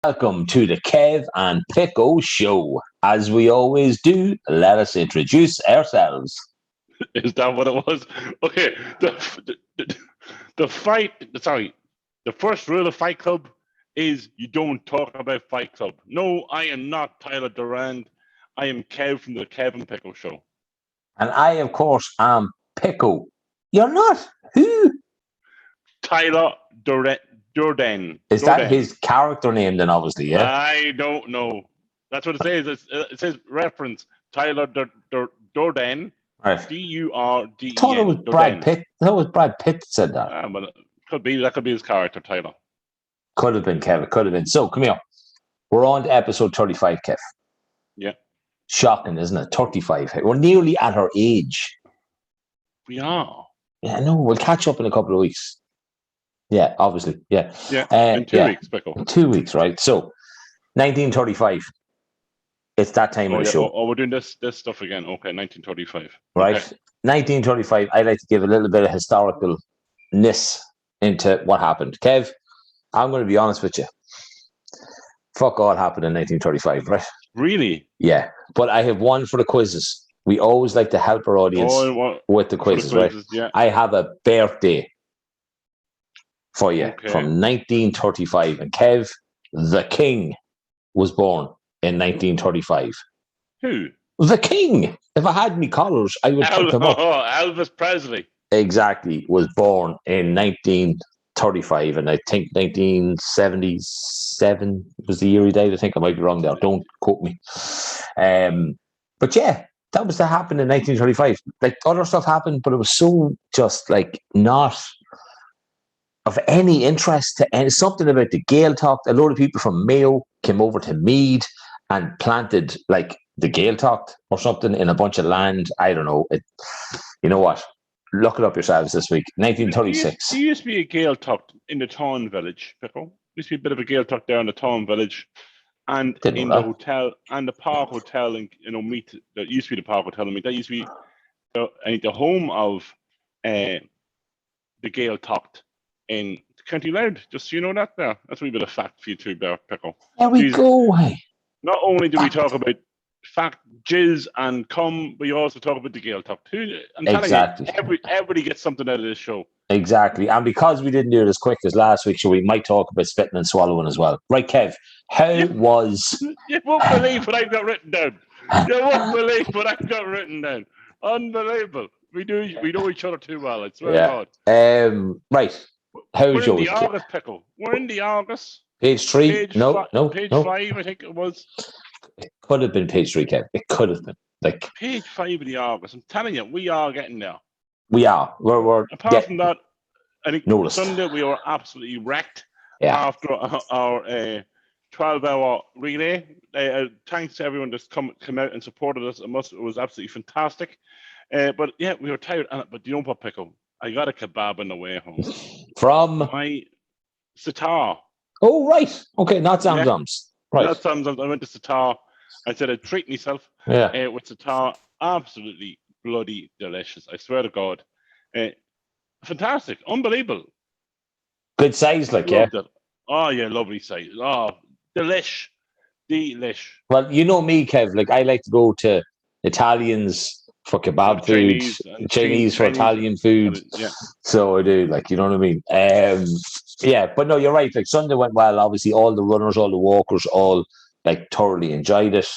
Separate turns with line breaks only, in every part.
Welcome to the Kev and Pico show. As we always do, let us introduce ourselves.
Is that what it was? Okay, the first rule of Fight Club is you don't talk about Fight Club. No, I am not Tyler Durand. I am Kev from the Kev and Pico show.
And I, of course, am Pico. You're not? Who?
Tyler Durden.
Is that his character name then, obviously, yeah?
I don't know. That's what it says. It says reference Tyler Durden.
Right.
D-U-R-D-E-N.
I thought it was Brad Pitt. I thought it was Brad Pitt that said that.
But that could be his character, Tyler.
Could have been, Kev. It could have been. So, come here. We're on to episode 35, Kev.
Yeah.
Shocking, isn't it? 35. We're nearly at our age.
We are.
Yeah, no, we'll catch up in a couple of weeks. Yeah, obviously. Yeah.
Yeah. In 2 weeks, Pico.
In 2 weeks, right? So, 1935. It's that time of the show.
Oh, we're doing this stuff again. Okay, 1935.
Right?
Okay.
1935, I like to give a little bit of historicalness into what happened. Kev, I'm going to be honest with you. Fuck all happened in 1935, right?
Really?
Yeah. But I have one for the quizzes. We always like to help our audience with the quizzes, right?
Yeah.
I have a birthday for you from 1935. And Kev, the King, was born in 1935.
Who?
The King. If I had any colours, I would put them up.
Elvis Presley.
Exactly. Was born in 1935, and I think 1977 was the year he died. I think I might be wrong there. Don't quote me. But yeah, that was to happen in 1935. Like, other stuff happened, but it was so just like not of any interest to any. Something about the Gaeltacht. A lot of people from Mayo came over to Meath and planted like the Gaeltacht or something in a bunch of land. I don't know. You know what? Look it up yourselves this week. 1936.
There used to be a Gaeltacht in the town village, Pico. There used to be a bit of a Gaeltacht there in the town village. And in the hotel, and the Park Hotel in Meath, that used to be the Park Hotel in Meath, that used to be the home of the Gaeltacht in County Loud. Just so you know that there. That's a wee bit of fact for you too there, Pico.
There we go. Hey.
Not only do we talk about fact, jizz, and cum, but you also talk about the Gaeltacht.
Exactly.
Everybody gets something out of this show.
Exactly. And because we didn't do it as quick as last week, so we might talk about spitting and swallowing as well. Right, Kev, was...
You won't believe what I've got written down. You won't believe what I've got written down. Unbelievable. We know each other too well, I swear to
God. Right. How's yours?
We're in the August, Pickle. We're in the August.
Page 3?
Page 5, I think it was.
It could have been page 3, Kev. It could have been. Like
page 5 of the August. I'm telling you, we are getting there.
We are. We're
apart from that, I think
noticed.
Sunday we were absolutely wrecked after our 12-hour relay. Thanks to everyone that's come out and supported us. It was absolutely fantastic. But yeah, we were tired. But you know what, Pickle? I got a kebab on the way home.
From?
My Sitar.
Oh, right. Okay, not Zamzams. Right.
Not Zamzams. I went to Sitar. I said I'd treat myself with Sitar. Absolutely bloody delicious. I swear to God. Fantastic. Unbelievable.
Good size, like, yeah.
It. Oh, yeah, lovely size. Oh, delish.
Well, you know me, Kev. Like, I like to go to Italians for kebab food, Chinese for Italian food.
Yeah.
So I do, like, you know what I mean? Yeah, but no, you're right. Like, Sunday went well. Obviously, all the runners, all the walkers, all, like, thoroughly enjoyed it.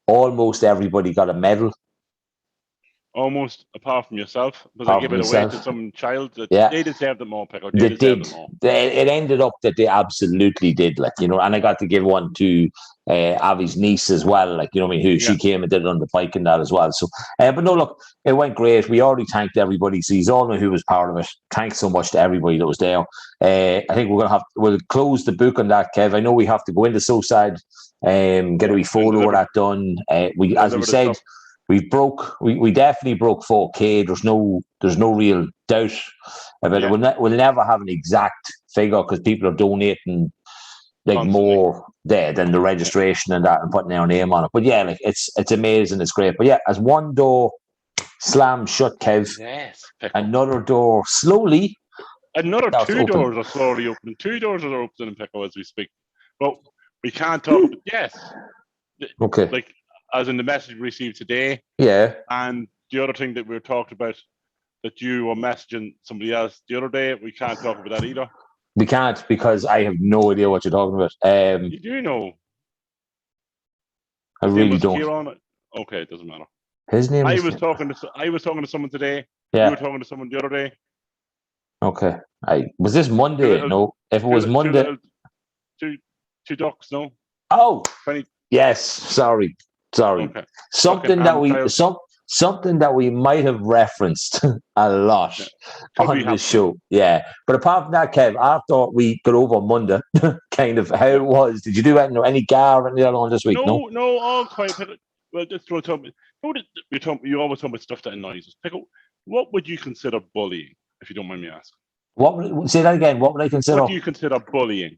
Almost everybody got a medal.
Almost, apart from yourself, because I gave it away to some child. They deserved it more, Pickle.
They did. It ended up that they absolutely did, like, you know, and I got to give one to Avi's niece as well, like, you know what I mean, who she came and did it on the bike and that as well. So, but no, look, it went great. We already thanked everybody. So you all know who was part of it. Thanks so much to everybody that was there. I think we'll close the book on that, Kev. I know we have to go into Society, get a wee photo of that done. As we said, we definitely broke 4K. There's no real doubt about it. We'll never have an exact figure because people are donating like constantly more there than the registration and that and putting their name on it. But yeah, like it's amazing, it's great. But yeah, as one door slams shut, Kev, another door slowly.
Another two doors are slowly opening. 2 doors are opening in Pico as we speak. But We can't talk about, yes.
Okay.
Like, as in the message we received today.
Yeah.
And the other thing that we were talking about, that you were messaging somebody else the other day, we can't talk about that either.
We can't, because I have no idea what you're talking about.
You do know.
I really don't.
Kieran. Okay, it doesn't matter.
His name
I was talking to someone today.
Yeah.
You were talking to someone the other day.
Okay. Was this Monday? No. If it was Monday.
Two ducks, no?
Oh.
20.
Yes. Sorry. Okay. Something that we might have referenced a lot on the show. Yeah. But apart from that, Kev, I thought we got over Monday, kind of how it was. Did you do any gar or anything on this week?
No, all quite. Well, just throw something. You always talk about stuff that annoys us. Pickle, what would you consider bullying, if you don't mind me asking?
Say that again. What would I consider?
What do you consider bullying?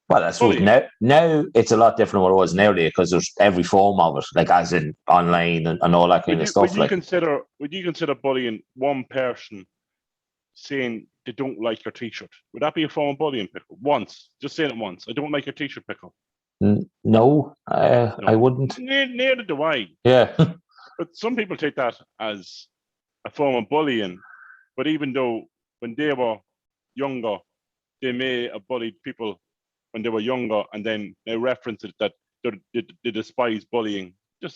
Well, that's what now it's a lot different than what it was nowadays, because there's every form of it, like as in online and all that kind of stuff.
Would you consider bullying one person saying they don't like your t-shirt? Would that be a form of bullying, Pickle? Once, just saying it once. I don't like your t-shirt, Pickle.
No, I wouldn't.
Neither do I.
Yeah.
But some people take that as a form of bullying. But even though when they were younger, they may have bullied people when they were younger, and then they reference it that they despise bullying. I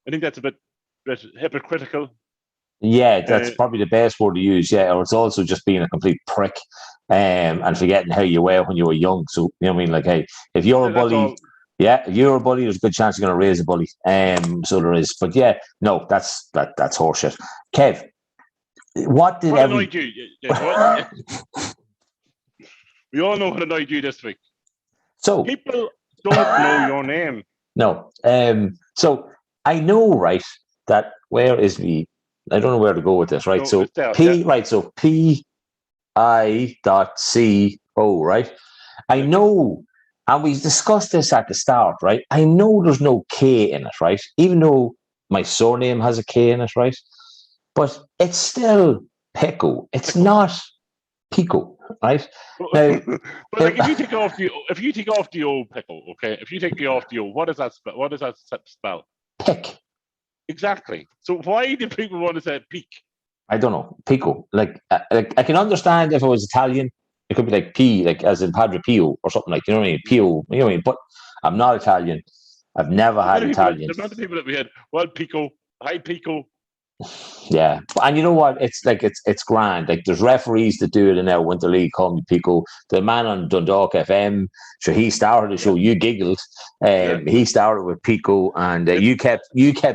think that's a bit hypocritical.
Yeah, that's probably the best word to use. Yeah, or it's also just being a complete prick, and forgetting how you were when you were young. So you know what I mean? Like, hey, if you're a bully, if you're a bully, there's a good chance you're going to raise a bully. So there is. But yeah, no, that's horseshit. Kev, what annoyed
you? We all know what annoyed you this week.
So
people don't know your name.
No. So I know, right, that where is me? I don't know where to go with this, right? So so PI.CO, right? I know, and we discussed this at the start, right? I know there's no K in it, right? Even though my surname has a K in it, right? But it's still Pico. It's not Pico, right? Now,
but like, if you take off the old Pickle, okay? If you take off the old, what does that spell?
Pick.
Exactly. So why do people want to say peak?
I don't know. Pico. Like I can understand if it was Italian, it could be like P, like as in Padre Pio or something, like, you know what I mean? Pio, you know what I mean? But I'm not Italian. I've never had Italian.
The amount of people that we had, well, Pico, hi Pico.
Yeah, and you know what? It's like it's grand. Like, there's referees that do it in our Winter League. Call me Pico. The man on Dundalk FM, so he started the show. You giggled. He started with Pico, and you kept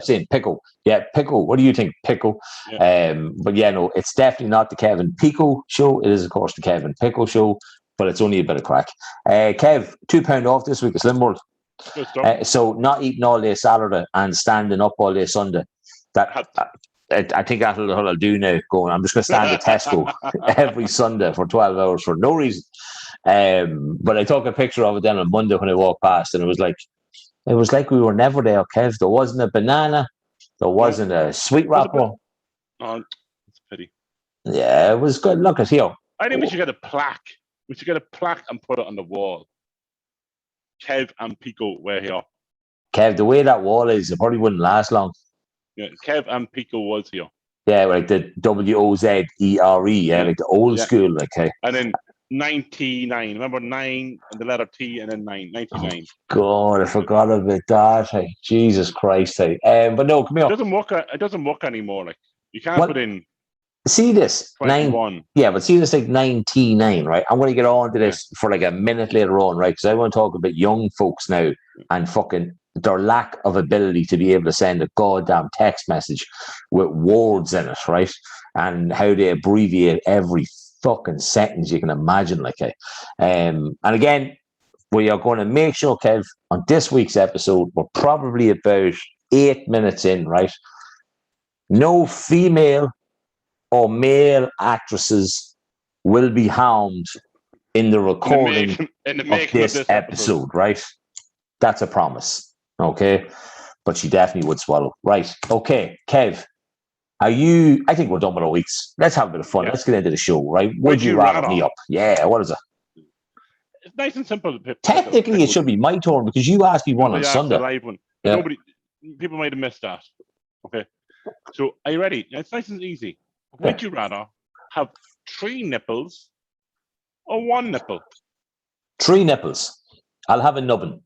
saying Pico. Yeah, Pico. What do you think, Pico? Yeah. But yeah, no, it's definitely not the Kevin Pico show. It is, of course, the Kevin Pico show, but it's only a bit of crack. Kev, £2 off this week at Slim World. So not eating all day Saturday and standing up all day Sunday. I think that's what I'll do now. I'm just going to stand at Tesco every Sunday for 12 hours for no reason. But I took a picture of it then on Monday when I walked past, and it was like we were never there, Kev. There wasn't a banana. There wasn't a sweet wrapper.
Oh, it's a pity.
Yeah, it was good. Look at here.
I think we should get a plaque. We should get a plaque and put it on the wall. Kev and Pico were here.
Kev, the way that wall is, it probably wouldn't last long.
Yeah, Kev and Pico was here.
Yeah, like the WOZERE, like the old school, like. Hey.
And then 99. Remember 9 and the letter T and then 9. 99.
Oh, God, I forgot about that. Hey. Jesus Christ. Hey. But no, come here.
It doesn't work anymore. Like, you can't put in.
See this
21.
Yeah, but see this like 99, right? I'm going to get on to this for like a minute later on, right? Because I want to talk about young folks now and fucking their lack of ability to be able to send a goddamn text message with words in it, right? And how they abbreviate every fucking sentence you can imagine, like. And again, we are going to make sure, Kev, on this week's episode, we're probably about 8 minutes in, right? No female or male actresses will be harmed in the recording of this episode, right? That's a promise, okay? But she definitely would swallow. Right, okay, Kev, I think we're done with our weeks. Let's have a bit of fun. Let's get into the show, right? Would you rather me up? Yeah, what is it?
nice and simple.
Technically, it should be my turn because you asked me one on Sunday.
The live one. But people might have missed that. Okay. So, are you ready? It's nice and easy. Would you rather have 3 nipples or 1 nipple?
3 nipples. I'll have a nubbin.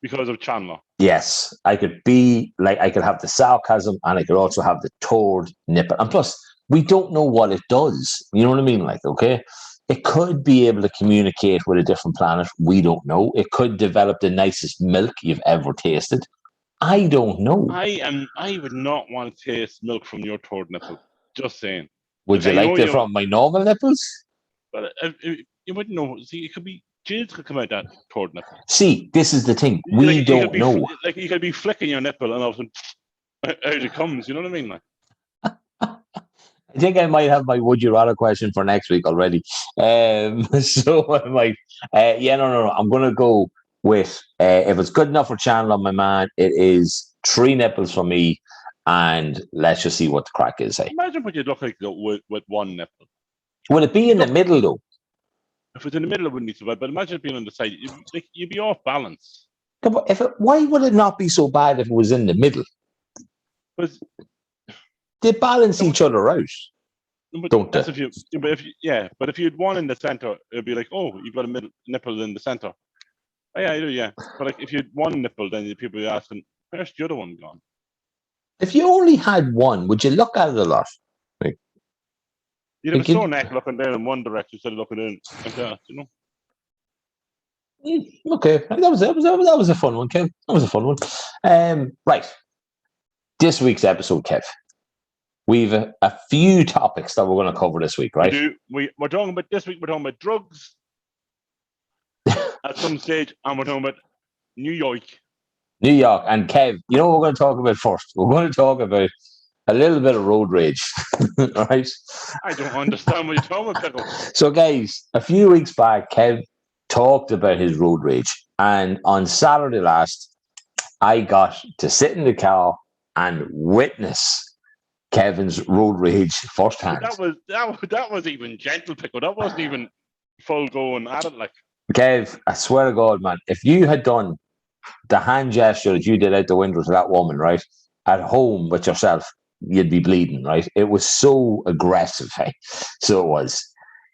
Because of Chandler.
Yes, I could have the sarcasm and I could also have the third nipple. And plus, we don't know what it does. You know what I mean? Like, okay, it could be able to communicate with a different planet. We don't know. It could develop the nicest milk you've ever tasted. I don't know.
I would not want to taste milk from your third nipple. Just saying.
Would you like it from my normal nipples?
But you wouldn't know. See, it could be jizz could come out that third nipple.
See, this is the thing. We don't know.
Like you could be flicking your nipple and all of a sudden out it comes. You know what I mean? Like.
I think I might have my would you rather question for next week already. So I might. No. I'm gonna go with if it's good enough for Chandler, my man. It is 3 nipples for me, and let's just see what the crack is.
Imagine what you'd look like with 1 nipple.
Will it be in the middle though?
If it's in the middle, it wouldn't be so bad. But imagine it being on the side. You'd be off balance.
Why would it not be so bad if it was in the middle?
Because
they balance each other out. Don't they?
But if you had 1 in the center, it'd be like, oh, you've got a middle nipple in the center. Oh, yeah, I do, yeah. But like, if you had 1 nipple, then people would be asking, where's the other one gone?
If you only had 1, would you look at it a lot?
You'd have a sore neck looking down in one direction instead of looking in like that, you know?
Okay, that was a fun one, Kev. That was a fun one. Right. This week's episode, Kev. We've a few topics that we're going to cover this week, right?
We're talking about this week. We're talking about drugs at some stage, and we're talking about New York.
New York and Kev. You know what we're going to talk about first? We're going to talk about a little bit of road rage, right?
I don't understand what you're talking about, Pico.
So, guys, a few weeks back, Kev talked about his road rage, and on Saturday last, I got to sit in the car and witness Kevin's road rage firsthand.
That was even gentle, Pico. That wasn't even full going at it, like.
Kev, I swear to God, man, if you had done the hand gesture that you did out the window to that woman, right, at home with yourself, you'd be bleeding, right? It was so aggressive, hey? So it was.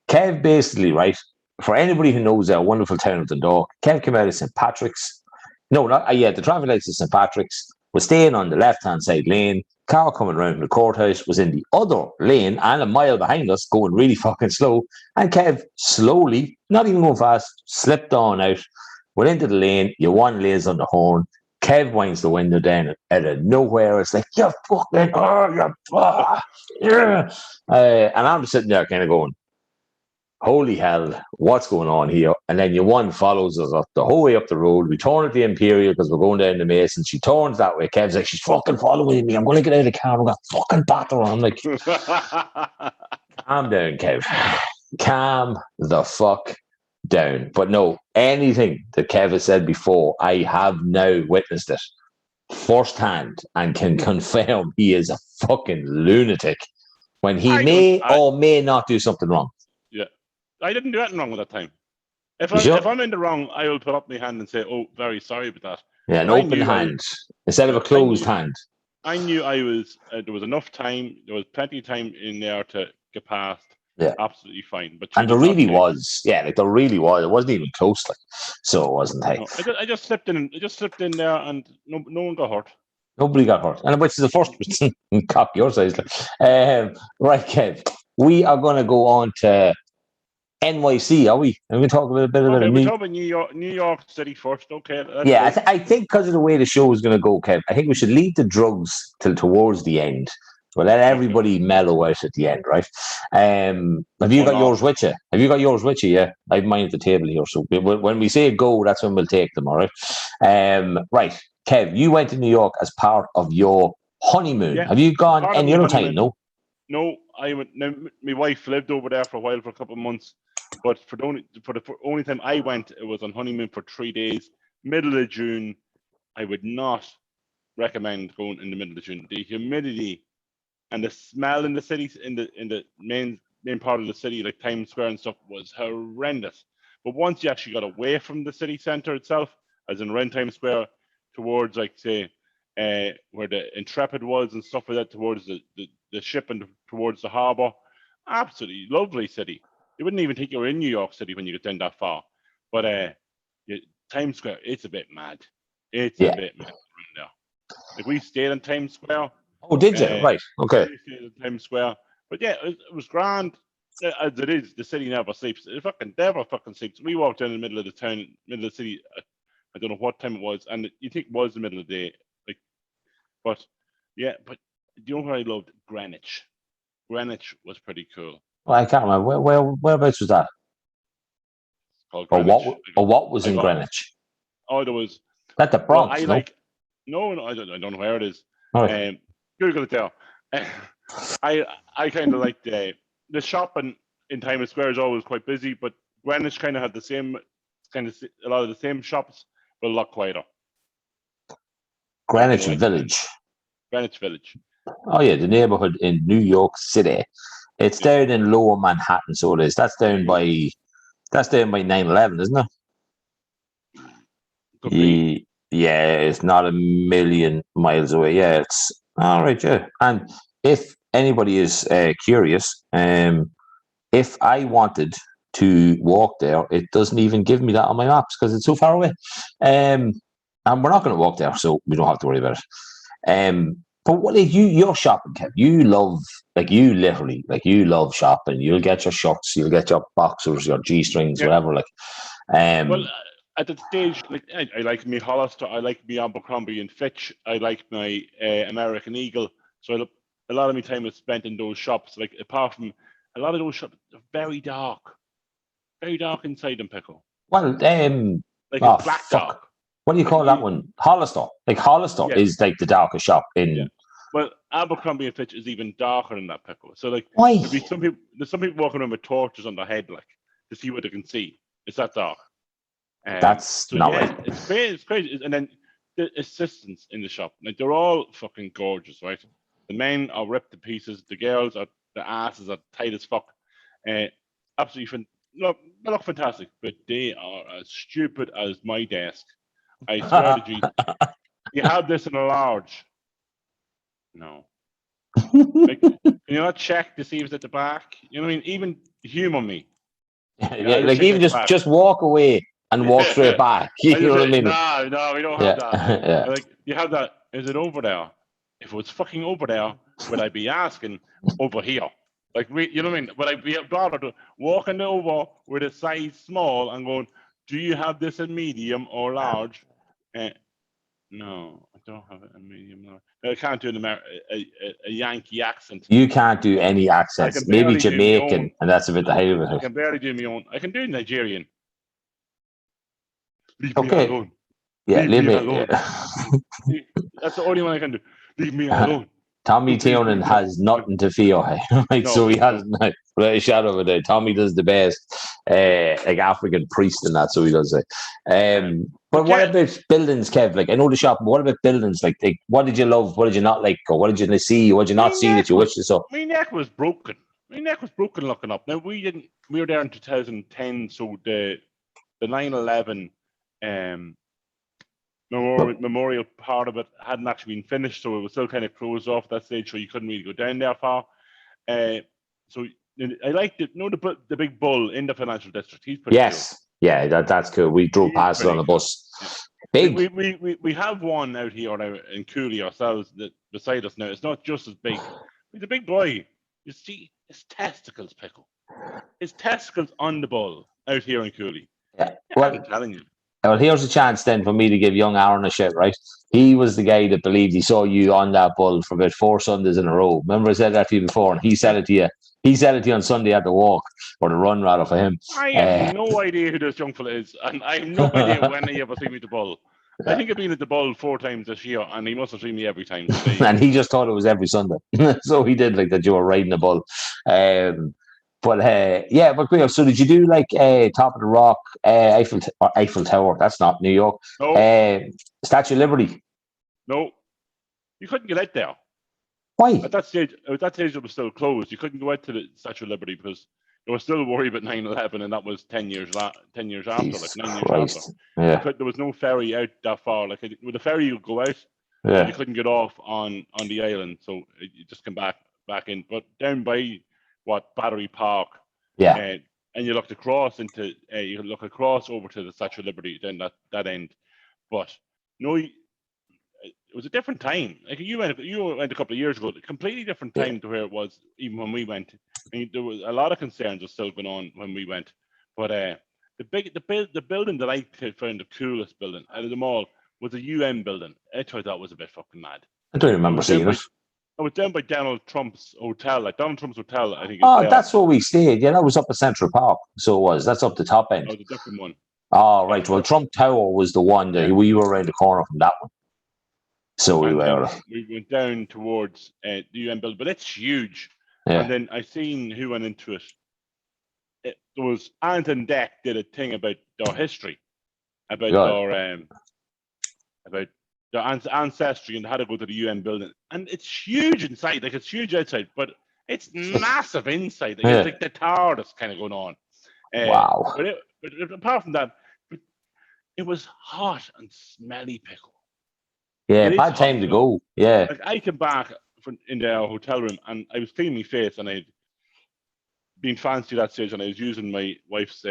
Kev basically, right, for anybody who knows our wonderful town of Dundalk, Kev came out of St. Patrick's. No, the traffic lights of St. Patrick's was staying on the left-hand side lane. Car coming around the courthouse was in the other lane and a mile behind us, going really fucking slow. And Kev slowly, not even going fast, slipped on out, went into the lane. You one lays on the horn. Kev winds the window down out of nowhere. It's like, you fucking, yeah. And I'm just sitting there kind of going, holy hell, what's going on here? And then your one follows us up the whole way up the road. We turn at the Imperial because we're going down the Mason. She turns that way. Kev's like, she's fucking following me. I'm going to get out of the car. I'm going to fucking batter her. I'm like, calm down, Kev. Calm the fuck down. But no, anything that Kev has said before, I have now witnessed it firsthand and can confirm he is a fucking lunatic when he may or may not do something wrong.
Yeah. I didn't do anything wrong at that time. If I'm in the wrong, I will put up my hand and say, oh, very sorry about that.
Yeah, an open hand instead of a closed hand.
I knew I was, there was enough time, there was plenty of time in there to get past.
Yeah.
Absolutely fine. But
and there really was. Yeah, like there really was. It wasn't even close, like, so it wasn't. Hey.
No, I just slipped in. I just slipped in there and no one got hurt.
Nobody got hurt. And which is the first cock your size. Right, Kev. We are going to go on to NYC, are we? And we talk about a bit
of
it.
We're talking about New York City first. Okay.
Yeah, I think because of the way the show is going to go, Kev, I think we should leave the drugs till towards the end. We'll let everybody mellow out at the end, right? Have you got yours with you? Have you got yours with you? Yeah, I have mine at the table here. So when we say go, that's when we'll take them, all right? Right, Kev, you went to New York as part of your honeymoon. Yeah. Have you gone any other time? No.
No, I went. My wife lived over there for a while, for a couple of months. But for the only time I went, it was on honeymoon for 3 days, middle of June. I would not recommend going in the middle of June. The humidity and the smell in the city, in the main part of the city, like Times Square and stuff, was horrendous. But once you actually got away from the city centre itself, as in around Times Square, towards like say where the Intrepid was and stuff like that, towards the ship and towards the harbour, absolutely lovely city. You wouldn't even think you were in New York City when you get down that far. But Times Square, it's a bit mad. It's a bit mad around there. Like we stayed in Times Square.
Oh, did you? Right. Okay.
We stayed in Times Square. But yeah, it was grand. As it is, the city never sleeps. It never fucking sleeps. We walked in the middle of the town, middle of the city. I don't know what time it was, and you think it was the middle of the day. Like, but do you know what I loved? Greenwich. Greenwich was pretty cool.
Well, I can't remember whereabouts was that.
Called
Or
Greenwich.
what was in Greenwich?
Oh, there was.
That's the Bronx.
No, I don't know where it is.
Right.
Google it there. I kind of like the shopping in Times Square is always quite busy, but Greenwich kind of had the same a lot of the same shops, but a lot quieter.
Greenwich Village.
Greenwich Village.
Oh yeah, the neighborhood in New York City. It's down in Lower Manhattan, so it is. That's down by 9/11, isn't it?
Could be.
Yeah, it's not a million miles away. Yeah, it's all right. Yeah, and if anybody is curious, if I wanted to walk there, it doesn't even give me that on my maps because it's so far away. And we're not going to walk there, so we don't have to worry about it. But what is you're shopping, Kev? You love, you love shopping. You'll get your shirts, you'll get your boxers, your G-strings, whatever.
Well, at that stage, like I like me Hollister, I like me Abercrombie and Fitch, I like my American Eagle. So a lot of my time is spent in those shops. Like apart from a lot of those shops, are very dark inside them, Pickle.
Well,
like a black dark.
What do you call that one? Hollister. Like Hollister is like the darkest shop in.
Yeah. Well, Abercrombie and Fitch is even darker than that, Pickle. So like,
why?
There's some people walking around with torches on their head, like to see what they can see. It's that dark.
That's not right.
It's crazy. And then the assistants in the shop, like they're all fucking gorgeous, right? The men are ripped to pieces. The girls are, the asses are tight as fuck. Absolutely, they look fantastic, but they are as stupid as my desk. I swear to Jesus. You have this in a large. No. Like, can you not check to see if it's at the back? You know what I mean? Even humor me.
Yeah, like even just walk away and walk straight back. You know what I mean?
No, we don't have that. Like you have that. Is it over there? If it was fucking over there, would I be asking over here? Like you know what I mean? Would I be bothered to walking over with a size small and going, do you have this in medium or large? No, I don't have it in medium. No, I can't do a Yankee accent.
You can't do any accents. Maybe Jamaican, and that's a bit the height of it.
I can barely do my own. I can do Nigerian. Leave me alone.
Yeah, leave me
alone. That's the only one I can do. Leave me alone.
Tommy Tiernan has nothing to fear, right? So he has a shadow of a doubt. Tommy does the best, like African priest and that, so he does it. But what about buildings, Kev? Like I know the shop. What about buildings? Like what did you love? What did you not like? Or what did you see? What did you not see that you wished you saw?
My neck was broken. Looking up. Now we were there in 2010, so the 9/11 memorial part of it hadn't actually been finished, so it was still kind of closed off at that stage, so you couldn't really go down there far. So I liked it. The big bull in the financial district. He's pretty cool.
Yeah, that's cool. We drove past it on the bus. Yeah.
Big. We have one out here now in Cooley ourselves that beside us now. It's not just as big. He's a big boy. You see his testicles, Pickle. His testicles on the bull out here in Cooley.
Yeah.
I'm telling you.
Well, here's a chance then for me to give young Aaron a shit, right? He was the guy that believed he saw you on that bull for about 4 Sundays in a row. Remember I said that to you before, and he said it to you. He said it to you on Sunday at the walk, or the run rather, for him.
I have no idea who this young fella is, and I have no idea when he ever seen me at the bull. I think I've been at the bull 4 times this year, and he must have seen me every time.
And he just thought it was every Sunday. So he did, like, that you were riding a bull. But great. So did you do like Top of the Rock, Eiffel Tower? That's not New York.
No.
Statue of Liberty.
No, you couldn't get out there.
Why?
At that stage, it was still closed. You couldn't go out to the Statue of Liberty because I was still worried about 9/11, and that was 10 years after,
Jesus
9 years
Christ.
after.
Yeah.
There was no ferry out that far. Like with the ferry, you go out,
Yeah.
you couldn't get off on the island, so you just come back in. But down by Battery Park,
Yeah.
and you looked across over to the Statue of Liberty down that end. But no, it was a different time. Like you went a couple of years ago, a completely different time to where it was even when we went. I mean, there was a lot of concerns were still going on when we went, but the building that I found the coolest building out of them all was a UN building. I thought that was a bit fucking mad.
I don't remember seeing it.
I was down by Donald Trump's hotel, like Donald Trump's hotel, I think.
That's where we stayed. Yeah, that was up at Central Park. So it was. That's up the top end.
Oh, the different one.
Oh, right. Well, Trump Tower was the one that we were around the corner from that one. So we
went down towards the UN building, but it's huge.
Yeah.
And then I seen who went into it. There was Ant and Dec did a thing about their history, about their ancestry and how to go to the UN building. And it's huge inside, like it's huge outside, but it's massive inside. Like, it's like the tower that's kind of going on.
Wow.
But apart from that, it was hot and smelly, Pico.
Yeah, bad time to go. Yeah.
Like I came back in the hotel room and I was cleaning my face and I'd been fancy that stage and I was using my wife's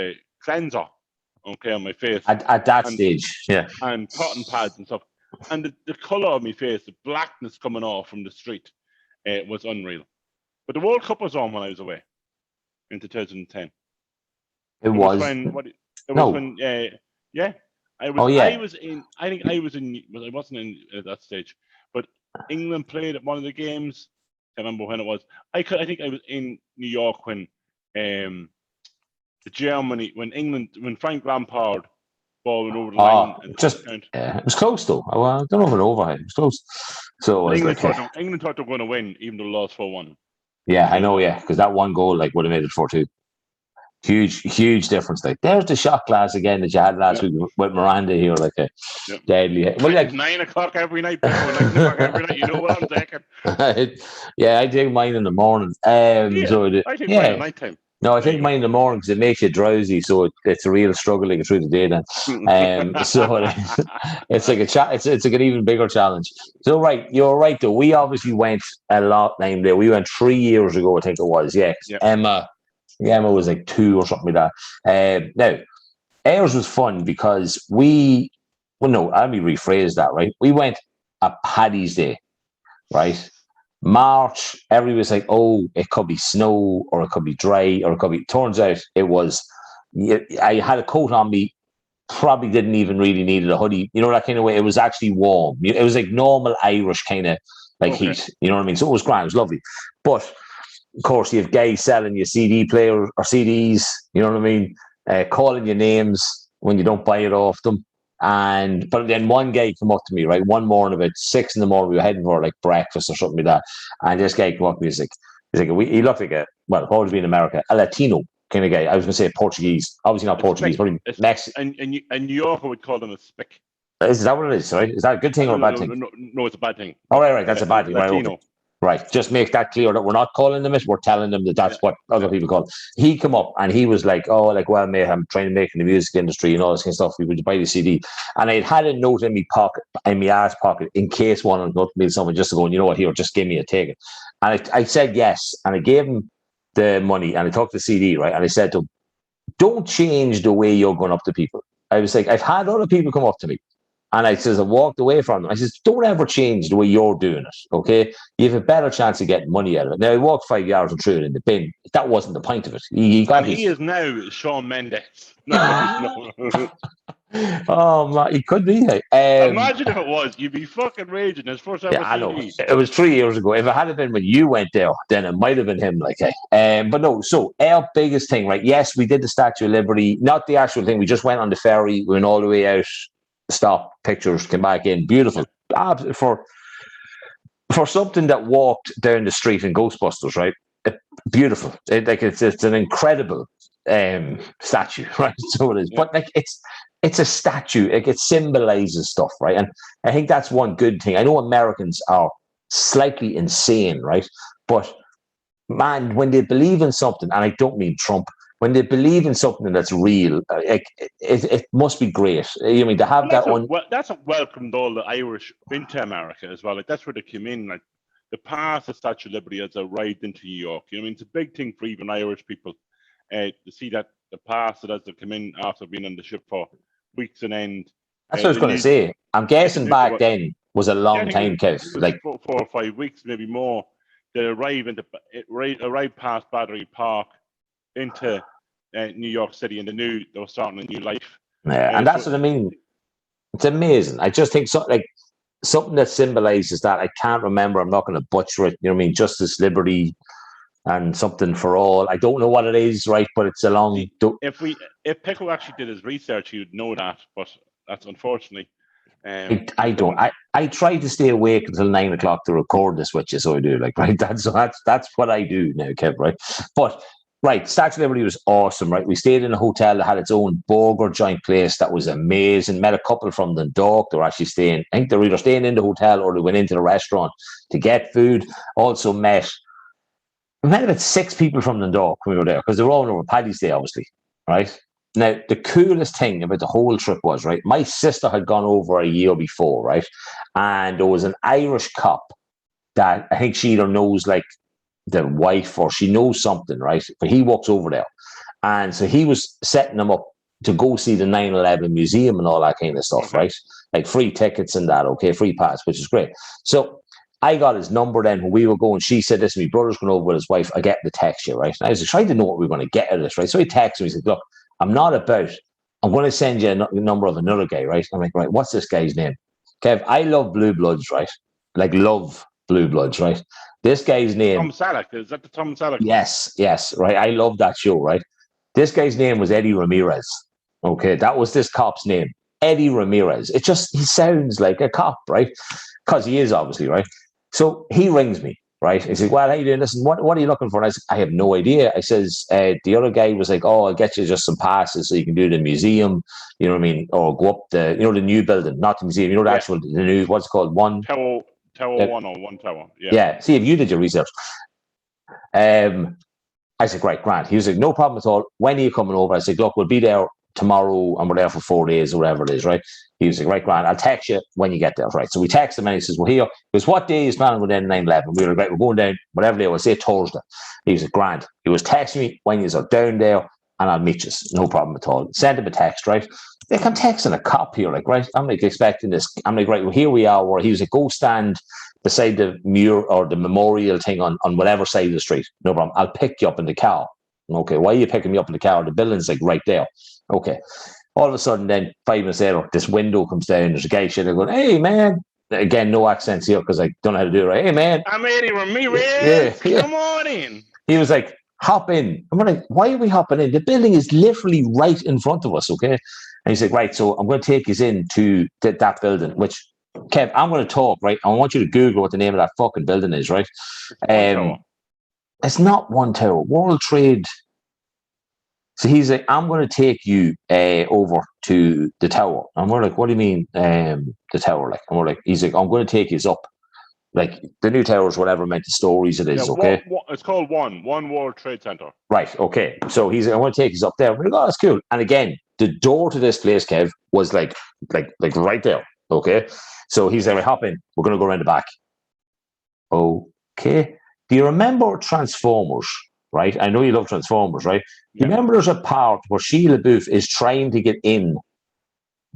cleanser, on my face.
At that stage, yeah.
And cotton pads and stuff. And the colour of my face, the blackness coming off from the street, was unreal. But the World Cup was on when I was away in 2010.
It was.
I wasn't I wasn't in at that stage, but England played at one of the games. I can't remember when it was. I think I was in New York when when Frank Lampard ball went over the line.
It was close though. I don't know if it overhead. It was close. So
England thought they were going to win, even though they lost 4-1.
Yeah, I know. Yeah, because that one goal would have made it 4-2. Huge difference. Like there's the shot glass again that you had last week with Miranda here, like a deadly.
Well, like 9 o'clock every night. 9 o'clock every night. You know what I'm taking?
Yeah, I take mine in the morning.
I take mine at night time.
No, I take mine in the morning because it makes you drowsy, so it's a real struggle to get through the day. Then, so it's like a it's like an even bigger challenge. So you're right though. We obviously went a lot. We went 3 years ago, I think it was. Yeah, Emma was like 2 or something like that. Now, ours was fun because let me rephrase that. Right, we went a Paddy's Day, right. March, everybody was like, oh, it could be snow or it could be dry or it could be. Turns out it was. I had a coat on me, probably didn't even really need a hoodie. You know, that kind of way. It was actually warm. It was like normal Irish kind of heat. You know what I mean? So it was grand. It was lovely. But of course, you have guys selling your CD player or CDs. You know what I mean? Calling your names when you don't buy it off them. But then one guy came up to me, right, one morning about 6 a.m, we were heading for breakfast or something like that. And this guy came up to me, he looked like what would be in America, a Latino kind of guy. I was going to say Portuguese, obviously not Portuguese, but Mexican.
And New Yorker would call them a spick.
Is that what it is? Right? Is that a good thing or a bad thing?
No, it's a bad thing.
Oh, right, that's a bad thing.
Latino.
Right, okay. Right, just make that clear that we're not calling them it. We're telling them that that's what other people call it. He come up and he was like, "Oh, well, mate, I'm trying to make in the music industry and all this kind of stuff. We would buy the CD." And I had a note in my ass pocket, in case one of them me someone just to go, you know what, here, just give me a ticket. And I said yes, and I gave him the money, and I took the CD, right, and I said to him, "Don't change the way you're going up to people." I was like, I've had other people come up to me. And I walked away from them. I says, don't ever change the way you're doing it, okay? You have a better chance of getting money out of it. Now, I walked 5 yards and threw it in the bin. That wasn't the point of it. He is
now Shawn Mendes. No.
Oh, man, he could be.
Imagine if it was. You'd be fucking raging. His first ever CD.
I know. It was 3 years ago. If it had been when you went there, then it might have been him. But no, so our biggest thing, right? Yes, we did the Statue of Liberty. Not the actual thing. We just went on the ferry. We went all the way out. Stop, pictures, came back in. Beautiful. For something that walked down the street in Ghostbusters, right? Beautiful. It's an incredible statue, right? So it is. But it's a statue. It symbolizes stuff, right? And I think that's one good thing. I know Americans are slightly insane, right? But man, when they believe in something, and I don't mean Trump, when they believe in something that's real, it must be great. You mean to have that one?
That's what welcomed all the Irish into America as well. Like that's where they came in. Like the path of Statue of Liberty as they arrived into New York. You know, I mean, it's a big thing for even Irish people to see that the path as they come in after being on the ship for weeks and end.
That's what I was going to say. I'm guessing back then was a long time, Kev. Like
4 or 5 weeks, maybe more. They arrived past Battery Park into New York City, and they were starting a new life.
Yeah, and that's what I mean. It's amazing. I just think something that symbolizes that. I can't remember. I'm not going to butcher it. You know what I mean? Justice, liberty, and something for all. I don't know what it is, right? But it's a long.
If Pico actually did his research, he would know that. But that's unfortunately.
I don't. I try to stay awake until 9 o'clock to record this with you, so I do. Like, right? That's what I do now, Kev. Right? But right, Statue of Liberty was awesome, right? We stayed in a hotel that had its own burger joint place that was amazing. Met a couple from Dundalk. They were actually staying. I think they were either staying in the hotel or they went into the restaurant to get food. Also met about 6 people from Dundalk when we were there because they were all over Paddy's Day, obviously, right? Now, the coolest thing about the whole trip was, right, my sister had gone over a year before, right? And there was an Irish cop that I think she either knows, like, the wife or she knows something, right? But he walks over there. And so he was setting them up to go see the 9/11 museum and all that kind of stuff, right? Like free tickets and that, okay, free pass, which is great. So I got his number then when we were going. She said, listen, my brother's going over with his wife. I get the text you, right? And I was trying to know what we were going to get out of this, right? So he texted me. He said, look, I'm going to send you a number of another guy, right? I'm like, right, what's this guy's name? Kev, I love Blue Bloods, right? Like, love Blue Bloods, right? This guy's name.
Tom Selleck. Is that the Tom Selleck?
Yes, right. I love that show, right? This guy's name was Eddie Ramirez. Okay, that was this cop's name. Eddie Ramirez. He sounds like a cop, right? Because he is, obviously, right? So he rings me, right? He said, well, how you doing? Listen, what are you looking for? And I said, I have no idea. I says, the other guy was like, oh, I'll get you just some passes so you can do the museum, you know what I mean? Or go up the new building, not the museum, the actual, the new, what's it called?
Tower 1 or one tower.
Yeah. See if you did your research. I said, great, Grant. He was like, no problem at all. When are you coming over? I said, look, we'll be there tomorrow and we're there for 4 days or whatever it is, right? He was like, right, Grant, I'll text you when you get there, right? So we text him and he says, well, here, because what day is planning to go down 9/11? We were like, we're going down whatever day, we'll say Thursday. He was like, Grant. He was texting me when you're down there and I'll meet you. No problem at all. Send him a text, right? Like, I'm texting a cop here, like, right? I'm like expecting this. I'm like, right, well, here we are. Where he was like, go stand beside the mural or the memorial thing on whatever side of the street. No problem. I'll pick you up in the car. Okay, why are you picking me up in the car? The building's like right there. Okay. All of a sudden, then 5 minutes later, this window comes down. There's a guy sitting there going, hey, man. Again, no accents here because I don't know how to do it right. Hey, man.
I'm Eddie Ramirez. Yeah. Come on in.
He was like, hop in. I'm like, why are we hopping in? The building is literally right in front of us, okay? And he's like, right, so I'm going to take you into that building, which, Kev, I'm going to talk, right? I want you to Google what the name of that fucking building is, right? It's not One Tower. World Trade. So he's like, I'm going to take you over to the tower. And we're like, what do you mean the tower? Like, and we're like, he's like, I'm going to take you up. Like, the new towers, whatever meant the stories it is, okay?
It's called One World Trade Center.
Right, okay. So he's like, I'm going to take you up there. We're like, oh, that's cool. And again, the door to this place, Kev, was like right there, okay? So he's like, hop in. We're going to go around the back. Okay. Do you remember Transformers, right? I know you love Transformers, right? You remember there's a part where Shia LaBeouf is trying to get in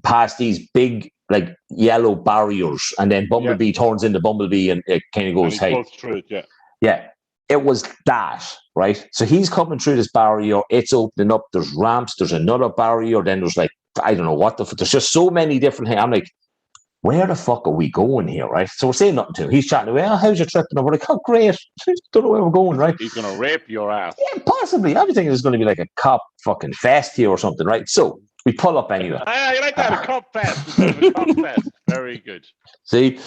past these big, like, yellow barriers, and then Bumblebee turns into Bumblebee and it kind of goes, hey.
Through it,
Yeah. It was that, right? So he's coming through this barrier. It's opening up. There's ramps. There's another barrier. Then there's like, I don't know what there's just so many different things. I'm like, where the fuck are we going here, right? So we're saying nothing to him. He's chatting away. Oh, how's your trip? And we're like, oh, great. Don't know where we're going, right?
He's going to rape your ass.
Yeah, possibly. I'm thinking there's going to be like a cop fucking fest here or something, right? So we pull up anyway.
You like that? A cop fest. A cop fest. Very good.
See?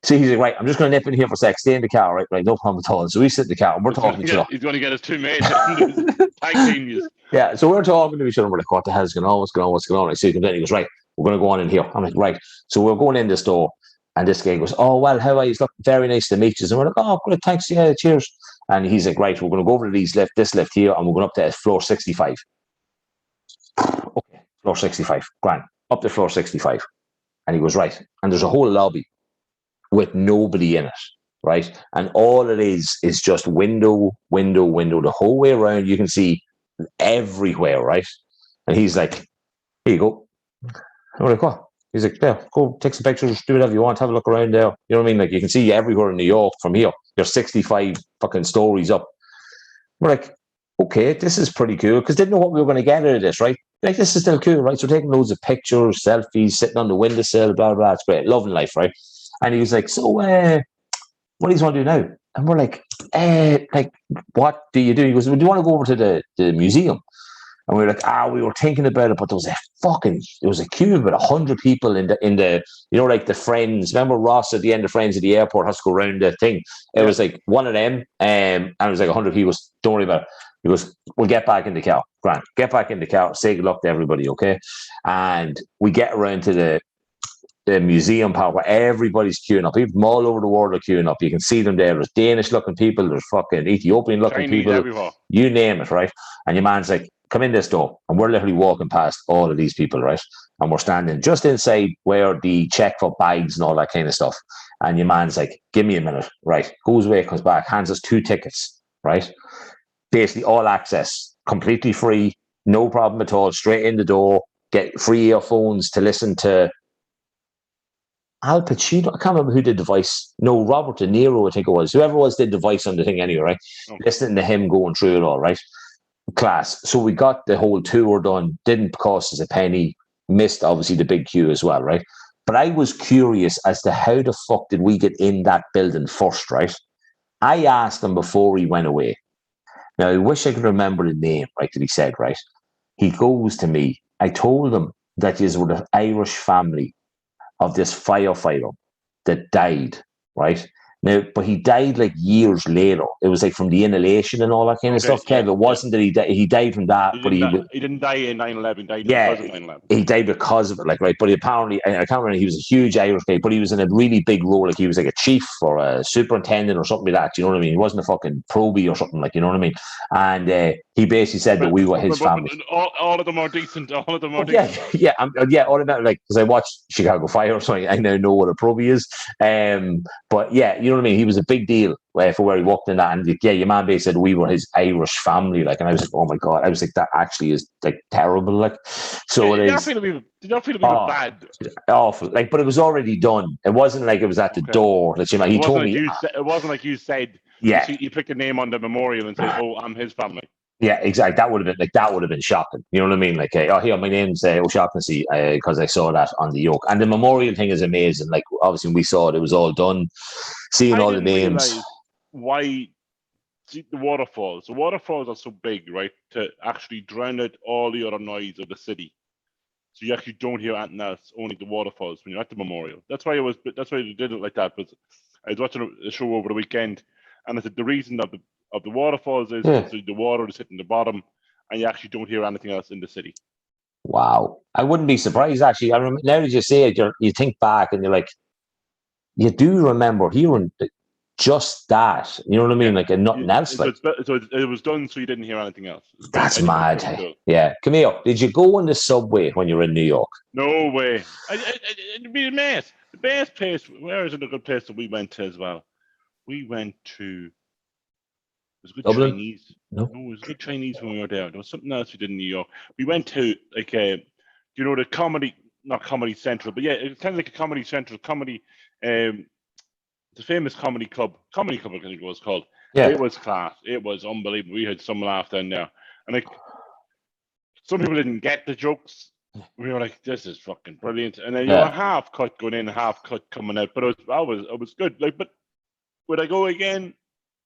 So he's like, right, I'm just going to nip in here for a sec. Stay in the car, right? Right, no problem at all. So we sit in the car and we're talking to each other.
He's going to get his two mates. Tag team.
Yeah, so we're talking to each other. And we're like, what the hell's going on? What's going on? So he comes in. He goes, right, we're going to go on in here. I'm like, right. So we're going in this door. And this guy goes, oh, well, how are you? Look, very nice to meet you. And we're like, oh, great, thanks. Yeah, cheers. And he's like, right, we're going to go over to this lift here, and we're going up to floor 65. Okay, floor 65, grand. Up to floor 65. And he goes, right. And there's a whole lobby with nobody in it, right? And all it is just window, the whole way around. You can see everywhere, right? And he's like, here you go. I'm like, what? He's like, yeah, go take some pictures, do whatever you want, have a look around there. You know what I mean? Like, you can see everywhere in New York from here. There's 65 fucking stories up. We're like, okay, this is pretty cool, because didn't know what we were going to get out of this, right? Like, this is still cool, right? So taking loads of pictures, selfies, sitting on the windowsill, blah, blah, it's great. Loving life, right? And he was like, so, what do you want to do now? And we're like, what do you do? He goes, well, do you want to go over to the museum? And we were like, we were thinking about it, but there was a queue of about 100 people in the, you know, like the Friends. Remember Ross at the end of Friends at the airport has to go around the thing. It was like one of them, and it was like 100 people. Don't worry about it. He goes, we'll get back in the car. Grant, get back in the car. Say good luck to everybody, okay? And we get around to the museum part where everybody's queuing up. People from all over the world are queuing up. You can see them there. There's Danish-looking people. There's fucking Ethiopian-looking people.
Everywhere.
You name it, right? And your man's like, come in this door. And we're literally walking past all of these people, right? And we're standing just inside where the check for bags and all that kind of stuff. And your man's like, give me a minute, right? Goes away, comes back, hands us 2 tickets, right? Basically all access, completely free, no problem at all, straight in the door, get free earphones to listen to Al Pacino. I can't remember who did the voice. No, Robert De Niro, I think it was. Whoever was did the voice on the thing anyway, right? Okay. Listening to him going through it all, right? Class. So we got the whole tour done, didn't cost us a penny, missed obviously the big queue as well, right? But I was curious as to how the fuck did we get in that building first, right? I asked him before he went away. Now, I wish I could remember the name, right, that he said, right? He goes to me, I told him that you were the Irish family of this firefighter that died, right? Now, but he died like years later. It was like from the inhalation and all that kind of stuff, Kev. It wasn't that he died from that,
he didn't die in 9/11. He died because of 9/11.
He died because of it, like, right? But apparently, I can't remember, he was a huge Irish guy, but he was in a really big role. Like, he was like a chief or a superintendent or something like that. You know what I mean? He wasn't a fucking probie or something, like, you know what I mean? And he basically said that we were his family.
All of them are decent. All of them are decent.
Yeah. All of that, like, because I watched Chicago Fire, so I now know what a probie is. But yeah, you know what I mean? He was a big deal for where he walked in that. And yeah, your man basically said we were his Irish family. Like, and I was like, oh my God. I was like, that actually is like terrible. Like, so it is.
Did you feel a bit bad?
Awful. Like, but it was already done. It wasn't like it was at the door that you. He told me.
It wasn't like you said.
Yeah.
You picked a name on the memorial and said, "Oh, I'm his family."
Yeah, exactly. That would have been shocking. You know what I mean? Like, here, my name's O'Shaughnessy, because I saw that on the yoke. And the memorial thing is amazing. Like, obviously, we saw it was all done. Seeing all the names.
Why the waterfalls? The waterfalls are so big, right? To actually drown out all the other noise of the city, so you actually don't hear anything else. Only the waterfalls when you're at the memorial. That's why they did it like that. But I was watching a show over the weekend, and I said the reason of the waterfalls is so the water is hitting the bottom, and you actually don't hear anything else in the city.
Wow, I wouldn't be surprised actually. I remember, now that you say it, you think back and you're like, you do remember hearing just that. You know what I mean? Like, and nothing else.
So it was done so you didn't hear anything else.
That's mad. Cool. Yeah, come here. Did you go on the subway when you were in New York?
No way. It'd be a mess. The best place. Where is it a good place that we went to as well? We went to. It was good
Dublin?
Chinese. No, it was good Chinese when we were there. There was something else we did in New York. We went to like the comedy, not Comedy Central, but yeah, it's kind of like a Comedy Central comedy. The famous comedy club, I think it was called. Yeah, it was class. It was unbelievable. We had some laugh down there, and like some people didn't get the jokes. We were like, "This is fucking brilliant!" And then you were half cut going in, half cut coming out. But it was good. Like, but would I go again?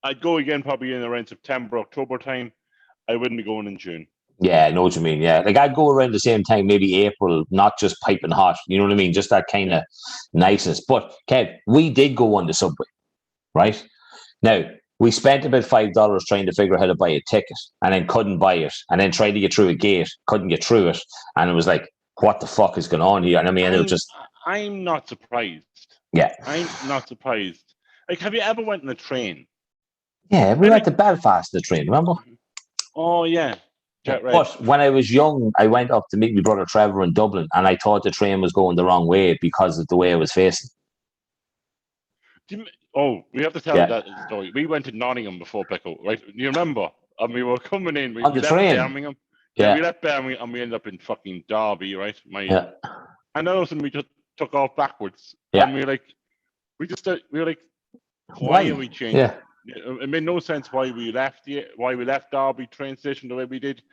I'd go again probably in around September, October time. I wouldn't be going in June.
Yeah, I know what you mean. Yeah, like I'd go around the same time, maybe April, not just piping hot. You know what I mean? Just that kind of niceness. But Kev, we did go on the subway, right? Now we spent about $5 trying to figure out how to buy a ticket, and then couldn't buy it, and then tried to get through a gate, couldn't get through it, and it was like, what the fuck is going on here? And I mean, it was just.
I'm not surprised.
Yeah,
I'm not surprised. Like, have you ever went on a train?
Yeah, we went to Belfast the train, remember?
Oh, yeah. Right.
But when I was young, I went up to meet my brother Trevor in Dublin, and I thought the train was going the wrong way because of the way I was facing.
We have to tell that story. We went to Nottingham before Pico, right? You remember? And we were coming in. We
On the
left
train?
Birmingham. Yeah, we left Birmingham and we ended up in fucking Derby, right? And then all of a sudden we just took off backwards.
Yeah.
And we were like, why are we changing?
Yeah.
It made no sense why we left Derby train station the way we did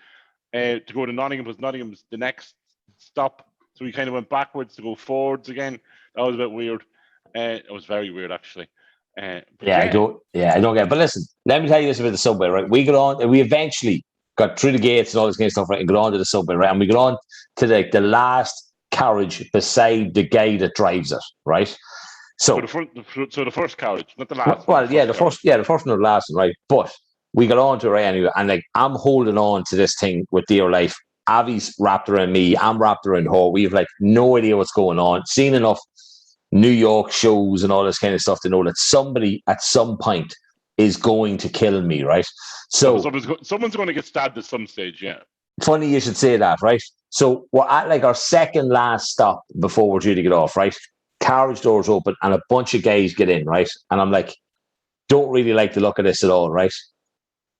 to go to Nottingham, because Nottingham's the next stop. So we kind of went backwards to go forwards again. That was a bit weird. It was very weird, actually. I
don't get it. But listen, let me tell you this about the subway, right? We got on, we eventually got through the gates and all this kind of stuff, right? And got onto the subway, right? And we got on to the last carriage beside the guy that drives it, right? So
the first carriage, not the last.
Well, the first one or the last one, right? But we got on to it right anyway, and like I'm holding on to this thing with dear life. Avi's wrapped around me, I'm wrapped around her. We have like no idea what's going on. Seen enough New York shows and all this kind of stuff to know that somebody at some point is going to kill me, right? So
someone's going to get stabbed at some stage, yeah.
Funny you should say that, right? So we're at like our second last stop before we're due to get off, right? Carriage doors open and a bunch of guys get in, right? And I'm like, don't really like the look of this at all, right?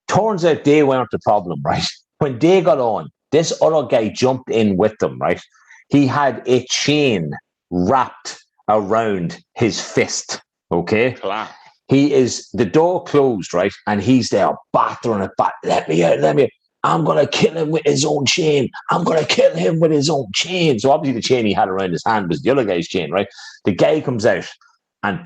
Turns out they weren't the problem, right? When they got on, this other guy jumped in with them, right? He had a chain wrapped around his fist, okay?
Class.
The door closed, right? And he's there battering it back. Let me out. I'm going to kill him with his own chain. I'm going to kill him with his own chain. So obviously the chain he had around his hand was the other guy's chain, right? The guy comes out and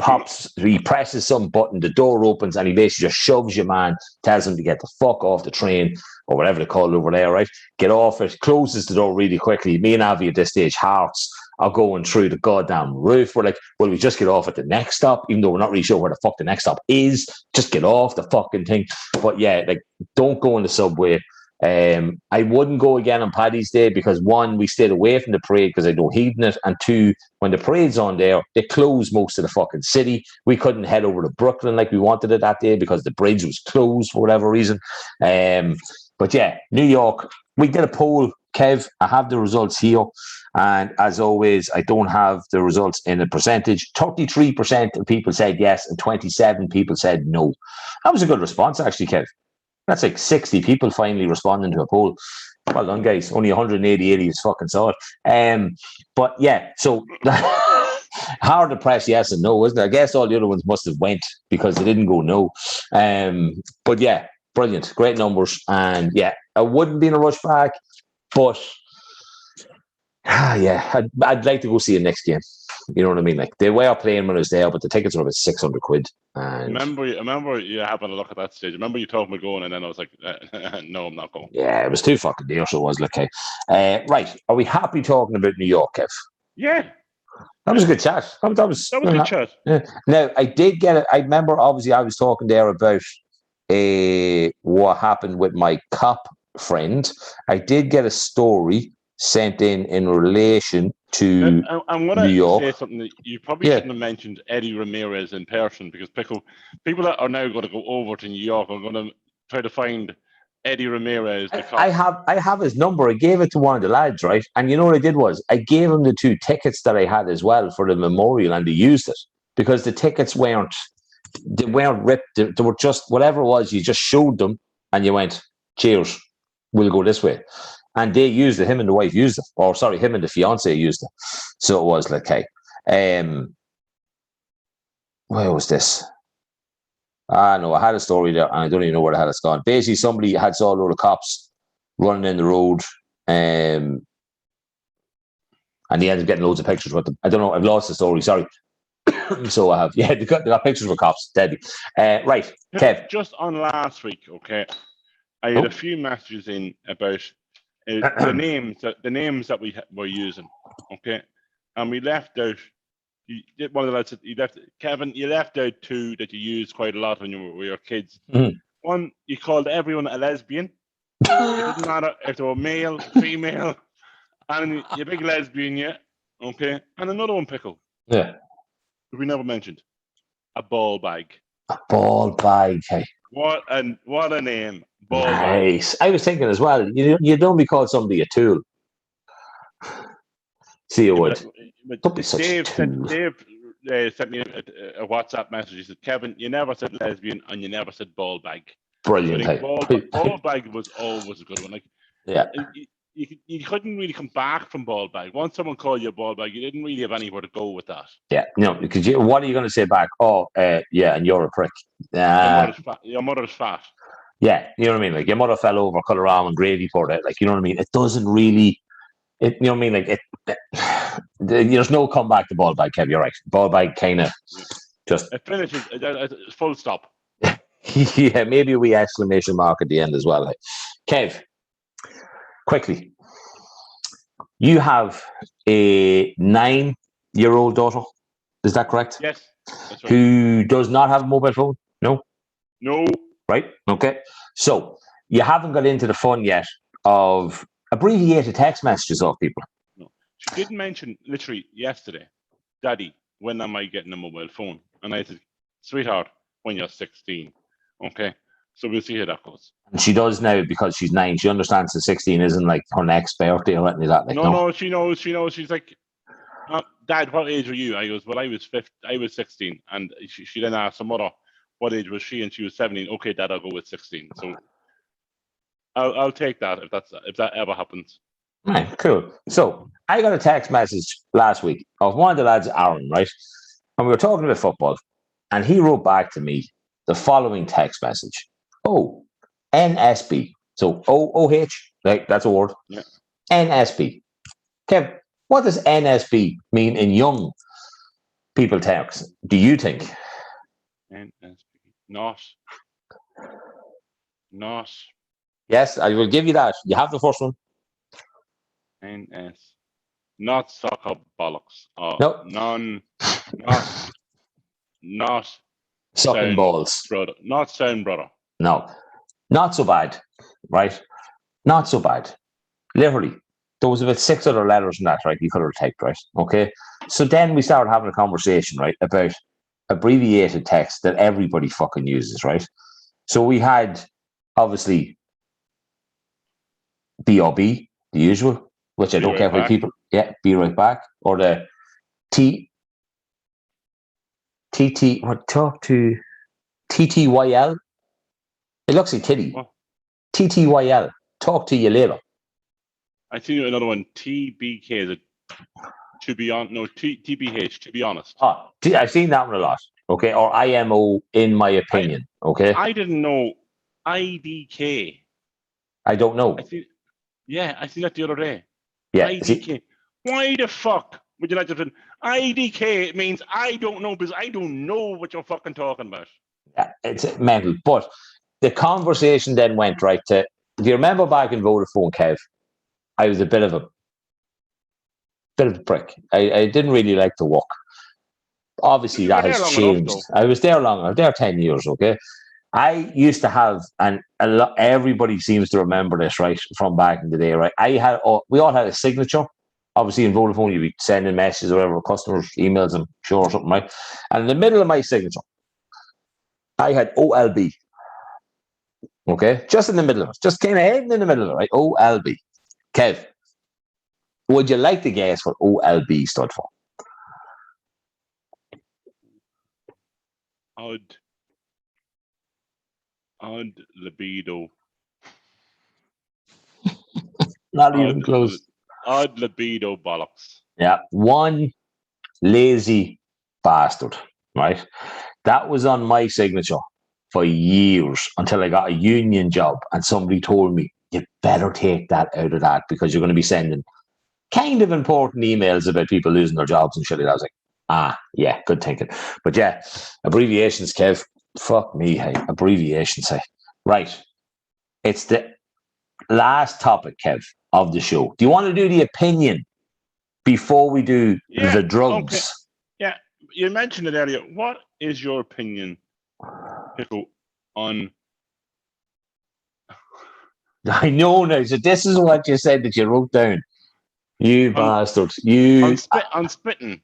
he presses some button, the door opens, and he basically just shoves your man, tells him to get the fuck off the train, or whatever they call it over there, right? Get off it, closes the door really quickly. Me and Avi at this stage, hearts are going through the goddamn roof. We're like, well, we just get off at the next stop, even though we're not really sure where the fuck the next stop is. Just get off the fucking thing. But yeah, like, don't go in the subway. I wouldn't go again on Paddy's Day because one, we stayed away from the parade because I don't heed in it, and two, when the parade's on there, they close most of the fucking city. We couldn't head over to Brooklyn like we wanted it that day because the bridge was closed for whatever reason. But yeah, New York, we did a poll, Kev. I have the results here, and as always, I don't have the results in a percentage. 33% of people said yes, and 27 people said no. That was a good response, actually, Kev. That's like 60 people finally responding to a poll. Well done, guys. Only 188 of you fucking saw it. But yeah, so hard to press yes and no, isn't it? I guess all the other ones must have went because they didn't go no. But yeah, brilliant. Great numbers. And yeah, I wouldn't be in a rush back, but yeah, I'd like to go see it next game. You know what I mean? Like, they were playing when I was there, but the tickets were about 600 quid. And
remember you happened to look at that stage. Remember you told me going, and then I was like, no, I'm not going.
Yeah, it was too fucking dear, so it was like, okay. Right. Are we happy talking about New York, Kev?
Yeah.
That was a good chat. That was
a good chat.
Yeah. Now, I did get it. I remember, obviously, I was talking there about what happened with my cop friend. I did get a story sent in relation to
I want to say something that you probably shouldn't have mentioned Eddie Ramirez in person, because people that are now going to go over to New York are going to try to find Eddie Ramirez.
I have his number. I gave it to one of the lads, right? And you know what I did was I gave him the 2 tickets that I had as well for the memorial, and they used it because the tickets weren't ripped. They were just whatever it was. You just showed them and you went, cheers, we'll go this way. And they used it. Him and the wife used it. Or sorry, him and the fiance used it. So it was like, hey, where was this? No, I had a story there, and I don't even know where the hell it's gone. Basically, somebody had saw a load of cops running in the road, and he ended up getting loads of pictures with them. I don't know. I've lost the story. Sorry. So I have. Yeah, they got pictures with cops. Deadly. Right, Kev.
Just on last week, okay, I had a few messages in about the names that we were using, okay, and we left out. One of the lads said Kevin, you left out 2 that you used quite a lot when you were kids.
Mm-hmm.
One, you called everyone a lesbian. It didn't matter if they were male, female, and you're a big lesbian, yeah, okay. And another one, Pickle.
Yeah.
We never mentioned a ball bag.
A ball bag. Hey.
What a name. Ball bag.
Nice. I was thinking as well, you don't be called somebody a tool. See, you would. Don't be such a tool.
Dave sent me a WhatsApp message. He said, Kevin, you never said lesbian and you never said ball bag.
Brilliant.
Ball bag was always a good one. Like,
yeah.
You couldn't really come back from ball bag. Once someone called you a ball bag, you didn't really have anywhere to go with that.
Yeah, no, because what are you going to say back? Oh, yeah, and you're a prick.
Your mother's fat.
Yeah, you know what I mean? Like, your mother fell over, cut her arm, and gravy poured it. Like, you know what I mean? It doesn't really, you know what I mean? Like, there's no comeback to ball bag, Kev. You're right. Ball bag kind of just.
It finishes, full stop.
Yeah, maybe a wee exclamation mark at the end as well. Kev, quickly. You have a 9-year-old daughter. Is that correct?
Yes, that's right.
Who does not have a mobile phone? No?
No.
Right? Okay. So you haven't got into the fun yet of abbreviated text messages off people.
No. She did mention literally yesterday, Daddy, when am I getting a mobile phone? And I said, sweetheart, when you're 16. Okay. So we'll see how that goes.
And she does now because she's 9. She understands that 16 isn't like her next birthday or anything like that. Like,
no, she knows. She's like, Dad, what age are you? I goes, well, I was 16. And she then asked her mother, what age was she? And she was 17. Okay, Dad, I'll go with 16. So I'll take that if that ever happens.
Right, cool. So I got a text message last week of one of the lads, Aaron, right? And we were talking about football. And he wrote back to me the following text message. Oh, NSB. So OOH, right? That's a word.
Yeah.
NSB. Kev, what does NSB mean in young people terms? Do you think?
NSB. Not.
Yes, I will give you that. You have the first one.
NS. Not soccer bollocks.
No.
Not
sucking balls.
Brother. Not sound brother.
No. Not so bad, right? Not so bad. Literally. There was about 6 other letters in that, right? You could have typed, right? Okay. So then we started having a conversation, right, about abbreviated text that everybody fucking uses, right? So we had, obviously, BRB, the usual, which I don't care if people, be right back, or the TTYL. It looks like titty.
What?
TTYL. Talk to you later.
I see another one. TBK is it? TBH. To be honest.
I've seen that one a lot. Okay, or IMO, in my opinion. Okay.
I didn't know IDK.
I don't know.
I seen that the other day.
Yeah.
IDK. Why the fuck would you like to? IDK? It means I don't know because I don't know what you're fucking talking about.
Yeah, it's mental. But the conversation then went right to. Do you remember back in Vodafone, Kev? I was a bit of a prick. I didn't really like to walk. Obviously, that has changed. I was there long. I was there 10 years. Okay, I used to have, and everybody seems to remember this, right, from back in the day, right? We all had a signature. Obviously, in Vodafone, you'd be sending messages or whatever, customers, emails, I'm sure, or something, right? And in the middle of my signature, I had OLB. Okay, just in the middle of it, just came ahead in the middle of it, right? OLB. Kev, would you like to guess what OLB stood for?
Odd libido.
Not even close.
Odd libido bollocks.
Yeah, one lazy bastard, right? That was on my signature for years until I got a union job and somebody told me, you better take that out of that because you're going to be sending kind of important emails about people losing their jobs and shit. I was like, yeah, good thinking. But yeah, abbreviations, Kev. Fuck me, hey. Abbreviations, hey. Right. It's the last topic, Kev, of the show. Do you want to do the opinion before we do the drugs?
Okay. Yeah, you mentioned it earlier. What is your opinion, Pico, on...
I know now. So this is what you said that you wrote down. You bastards. You
on spitting.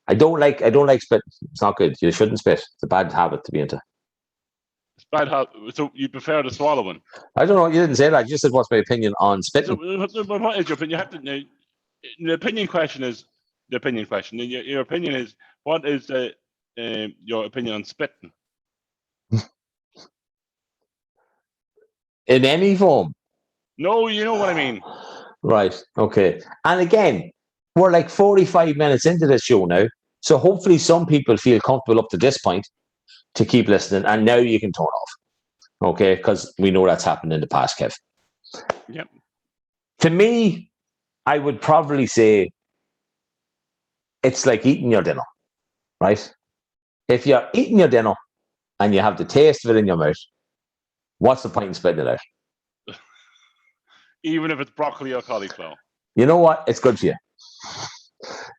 I don't like spitting. It's not good. You shouldn't spit. It's a bad habit to be into.
It's bad. So you prefer the swallow one?
I don't know. You didn't say that. You just said, "What's my opinion on spitting?"
So, what is your opinion? You have to. The opinion question is the opinion question. Your opinion is what is your opinion on spitting?
In any form.
No, you know what I mean.
Right. Okay. And again, we're like 45 minutes into this show now. So hopefully some people feel comfortable up to this point to keep listening. And now you can turn off. Okay. Because we know that's happened in the past, Kev.
Yep.
To me, I would probably say it's like eating your dinner, right? If you're eating your dinner and you have the taste of it in your mouth, what's the point in spitting it out?
Even if it's broccoli or cauliflower.
You know what? It's good for you.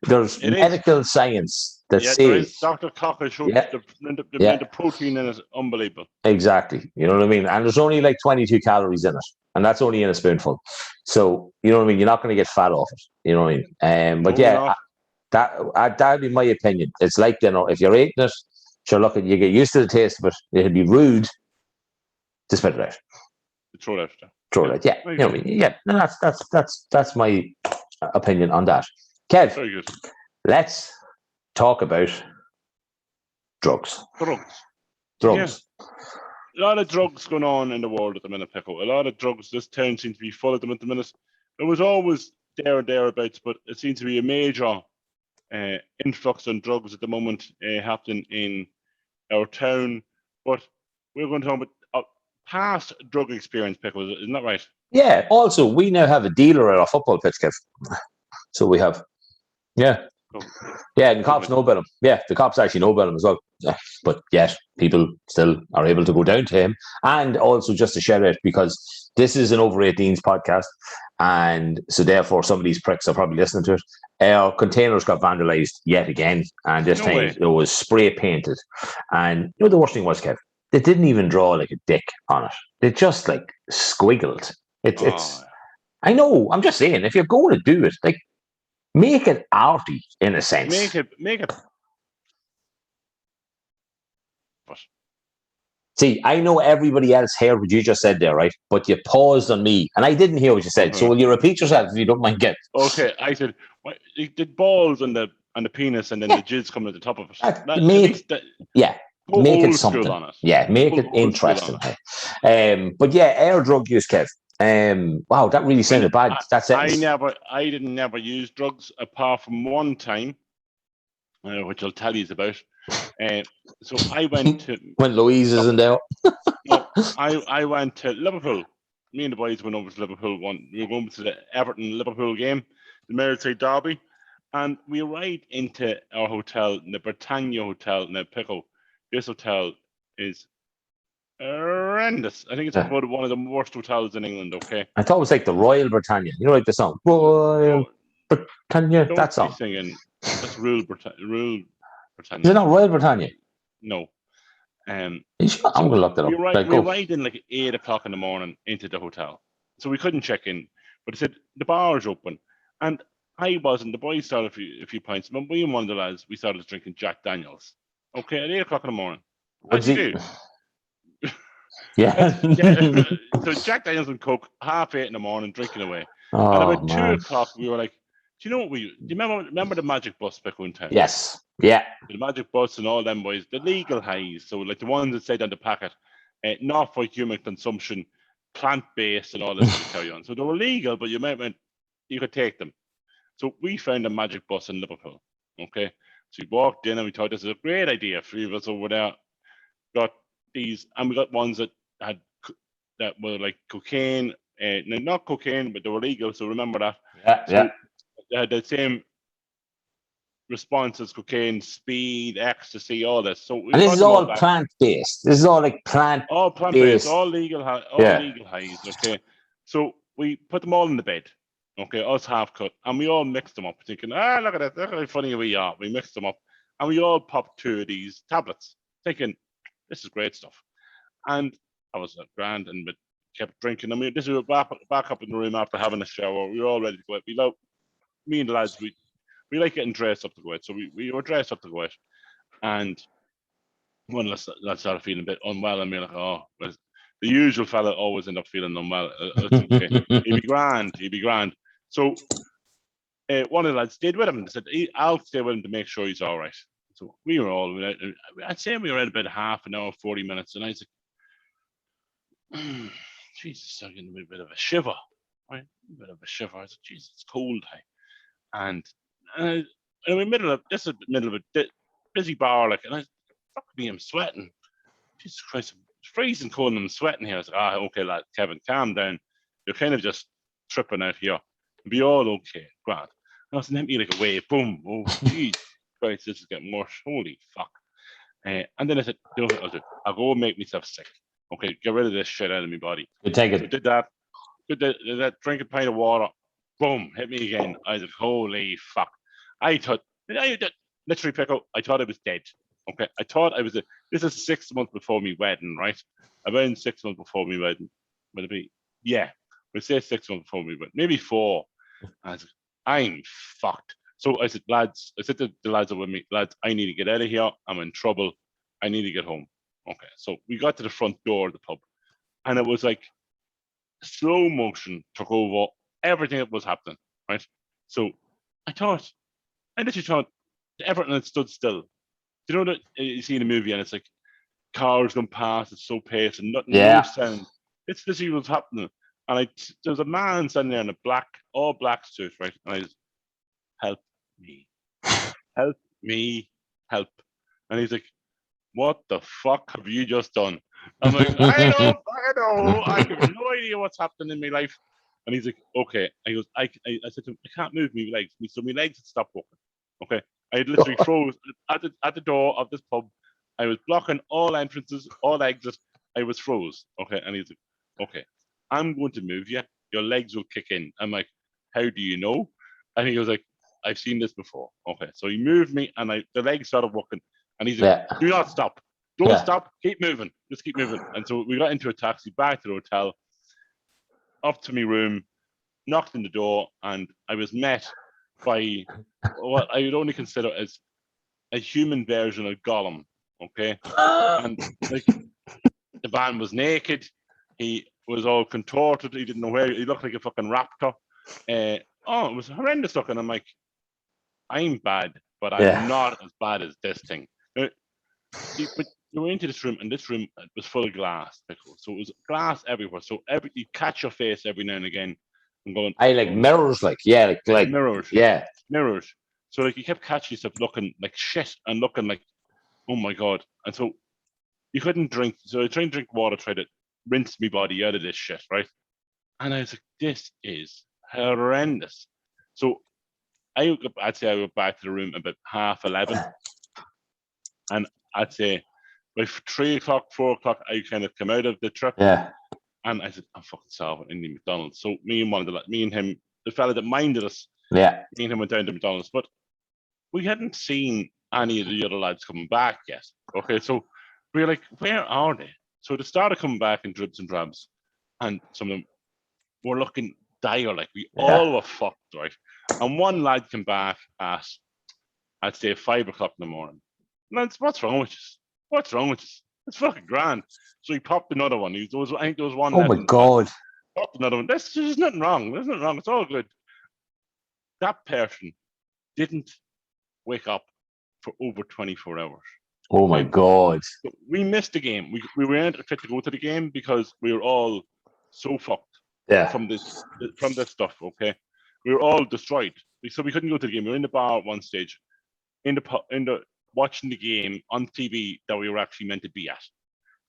There's medical science that says...
there is. Dr. Cocker showed the protein in it is unbelievable.
Exactly. You know what I mean? And there's only like 22 calories in it. And that's only in a spoonful. So, you know what I mean? You're not going to get fat off it. You know what I mean? But yeah, that'd be my opinion. It's like dinner. If you're eating it, sure, look, you get used to the taste of it. It'd be rude to spit it out.
Throw it out.
Throw it out. Yeah. You know what I mean? Yeah. No, that's my opinion on that. Kev,
very good.
Let's talk about drugs.
Drugs. Yeah. A lot of drugs going on in the world at the minute, Pico. A lot of drugs. This town seems to be full of them at the minute. There was always there and thereabouts, but it seems to be a major influx on drugs at the moment happening in our town. But we're going to talk about past drug experience, Pico. Isn't that right?
Yeah. Also, we now have a dealer at our football pitch, Kev. So we have. Yeah. Oh, yeah, and cops know about him. Yeah, the cops actually know about him as well. But yet, people still are able to go down to him. And also, just to shout out, because this is an over 18s podcast, and so therefore, some of these pricks are probably listening to it. Our containers got vandalized yet again, and this time it was spray painted. And you know, the worst thing was, Kev, they didn't even draw like a dick on it. They just like squiggled. It's. I know. I'm just saying, if you're going to do it, like. Make it arty in a sense.
Make it. But.
See, I know everybody else heard what you just said there, right? But you paused on me, and I didn't hear what you said. So will you repeat yourself if you don't mind, Get?
Okay, I said the balls and the penis, and then the jizz coming at the top of it.
Make it something.
On it.
Yeah, make it interesting. But yeah, air drug use, Kev. Wow, that really sounded bad. That's it.
I didn't never use drugs apart from one time, which I'll tell you about. So I went to
when Louise isn't there.
I went to Liverpool. Me and the boys went over to Liverpool. We were going to the Everton Liverpool game, the Merseyside derby, and we arrived into our hotel, the Britannia Hotel in Pico. This hotel is horrendous. I think it's about one of the worst hotels in England. Okay.
I thought it was like the Royal Britannia. You know, like the song Royal Britannia. That song.
Singing. That's Royal Britannia.
Is it not Royal Britannia?
No.
I'm gonna look that up.
We arrived in like 8 o'clock in the morning into the hotel, so we couldn't check in. But it said the bar is open, and I wasn't. The boys started a few pints. But we and one of the lads, we started drinking Jack Daniels. Okay, at 8 o'clock in the morning. What'd you do?
Yeah.
So Jack Daniels and Coke, 8:30 in the morning, drinking away.
Oh,
and about 2
man.
o'clock, we were like, do you know what do you remember the Magic Bus back in town?
Yes. Yeah.
The Magic Bus and all them boys, the legal highs. So like the ones that said on the packet, not for human consumption, plant-based and all this carry on. So they were legal, but you could take them. So we found a Magic Bus in Liverpool. Okay. So we walked in and we thought this is a great idea. 3 of us over there got these, and we got ones that were like cocaine, not cocaine, but they were legal. So remember that.
Yeah.
They had the same response as cocaine, speed, ecstasy, all this. So
and this is all plant-based. This is all like plant-based.
All plant-based, all legal highs. Okay. So we put them all in the bed. Okay, us half cut, and we all mixed them up, thinking, look at that, look how funny we are. We mixed them up, and we all popped 2 of these tablets, thinking, this is great stuff. And I was grand, and we kept drinking. I mean, this was back up in the room after having a shower. We were all ready to go out. Me and the lads, we like getting dressed up to go out, so we were dressed up to go out. And one of us started feeling a bit unwell, and we're like, oh, well, the usual fella always end up feeling unwell. It's okay. He'd be grand. So one of the lads stayed with him and said, I'll stay with him to make sure he's all right. So we were all, I'd say we were at about half an hour, 40 minutes. And I was like, Jesus, I'm getting a bit of a shiver. Right? A bit of a shiver. I said, Jesus, it's cold. And in the middle of a busy bar, like, and I was, fuck me, I'm sweating. Jesus Christ, it's freezing cold and I'm sweating here. I was like, okay, lad, Kevin, calm down. You're kind of just tripping out here. It'll be all okay, grand. And I was empty like a wave, boom. Oh, jeez Christ, this is getting worse. Holy fuck. And then I said, I'll go and make myself sick. Okay, get rid of this shit out of my body.
You take it.
So did that. Did that, drink a pint of water. Boom, hit me again. I was like, holy fuck. Literally, Pico, I thought I was dead. Okay, I thought I was, this is 6 months before me wedding, right? About 6 months before me wedding. Would it be? Yeah, we'll say 6 months before me wedding. Maybe 4. I was like, I'm fucked. So I said, lads, I said to the lads that were with me, lads, I need to get out of here. I'm in trouble. I need to get home. Okay, so we got to the front door of the pub, and it was like slow motion took over everything that was happening, right? So I literally thought everything had stood still. You know that you see in a movie and it's like cars going past, it's so paced and nothing, no sound. It's literally what's happening. And there was a man standing there in a all black suit, right? And I just, help me, help. And he's like, what the fuck have you just done? I'm like, I know, I have no idea what's happening in my life. And he's like, okay. I goes, I said to him, I can't move my legs. So my legs had stopped working. Okay. I had literally froze at the door of this pub. I was blocking all entrances, all exits. I was froze. Okay. And he's like, okay, I'm going to move you. Your legs will kick in. I'm like, how do you know? And he was like, I've seen this before. Okay. So he moved me and the legs started working. And he's like, do not stop. Don't stop. Keep moving. Just keep moving. And so we got into a taxi back to the hotel, up to my room, knocked on the door, and I was met by what I would only consider as a human version of Gollum. Okay. And like the man was naked. He was all contorted. He didn't know where. He looked like a fucking raptor. It was horrendous looking. I'm like, I'm bad, but I'm not as bad as this thing. But you went into this room, and this room was full of glass, so it was glass everywhere. So you catch your face every now and again, and going.
I like mirrors, like
mirrors, mirrors. So like you kept catching yourself looking like shit and looking like, oh my god. And so you couldn't drink. So I tried to drink water, tried to rinse my body out of this shit, right? And I was like, this is horrendous. So I'd say I went back to the room about 11:30, and I'd say by 3 o'clock, 4 o'clock, I kind of come out of the trip.
Yeah.
And I said, I'm fucking starving. I need McDonald's. So me and him, the fella that minded us,
me
and him went down to McDonald's. But we hadn't seen any of the other lads coming back yet. Okay, so we were like, where are they? So they started coming back in dribs and drabs, and some of them were looking dire, like we all were fucked, right? And one lad came back at, I'd say, 5 o'clock in the morning. And what's wrong with us? What's wrong with us? It's fucking grand. So he popped another one. I think there was one.
Oh my god!
Popped another one. There's nothing wrong. There's nothing wrong. It's all good. That person didn't wake up for over 24 hours.
Oh my god!
So we missed the game. We weren't fit to go to the game because we were all so fucked. From this stuff. Okay, we were all destroyed. So we couldn't go to the game. We were in the bar at one stage, in the watching the game on TV that we were actually meant to be at.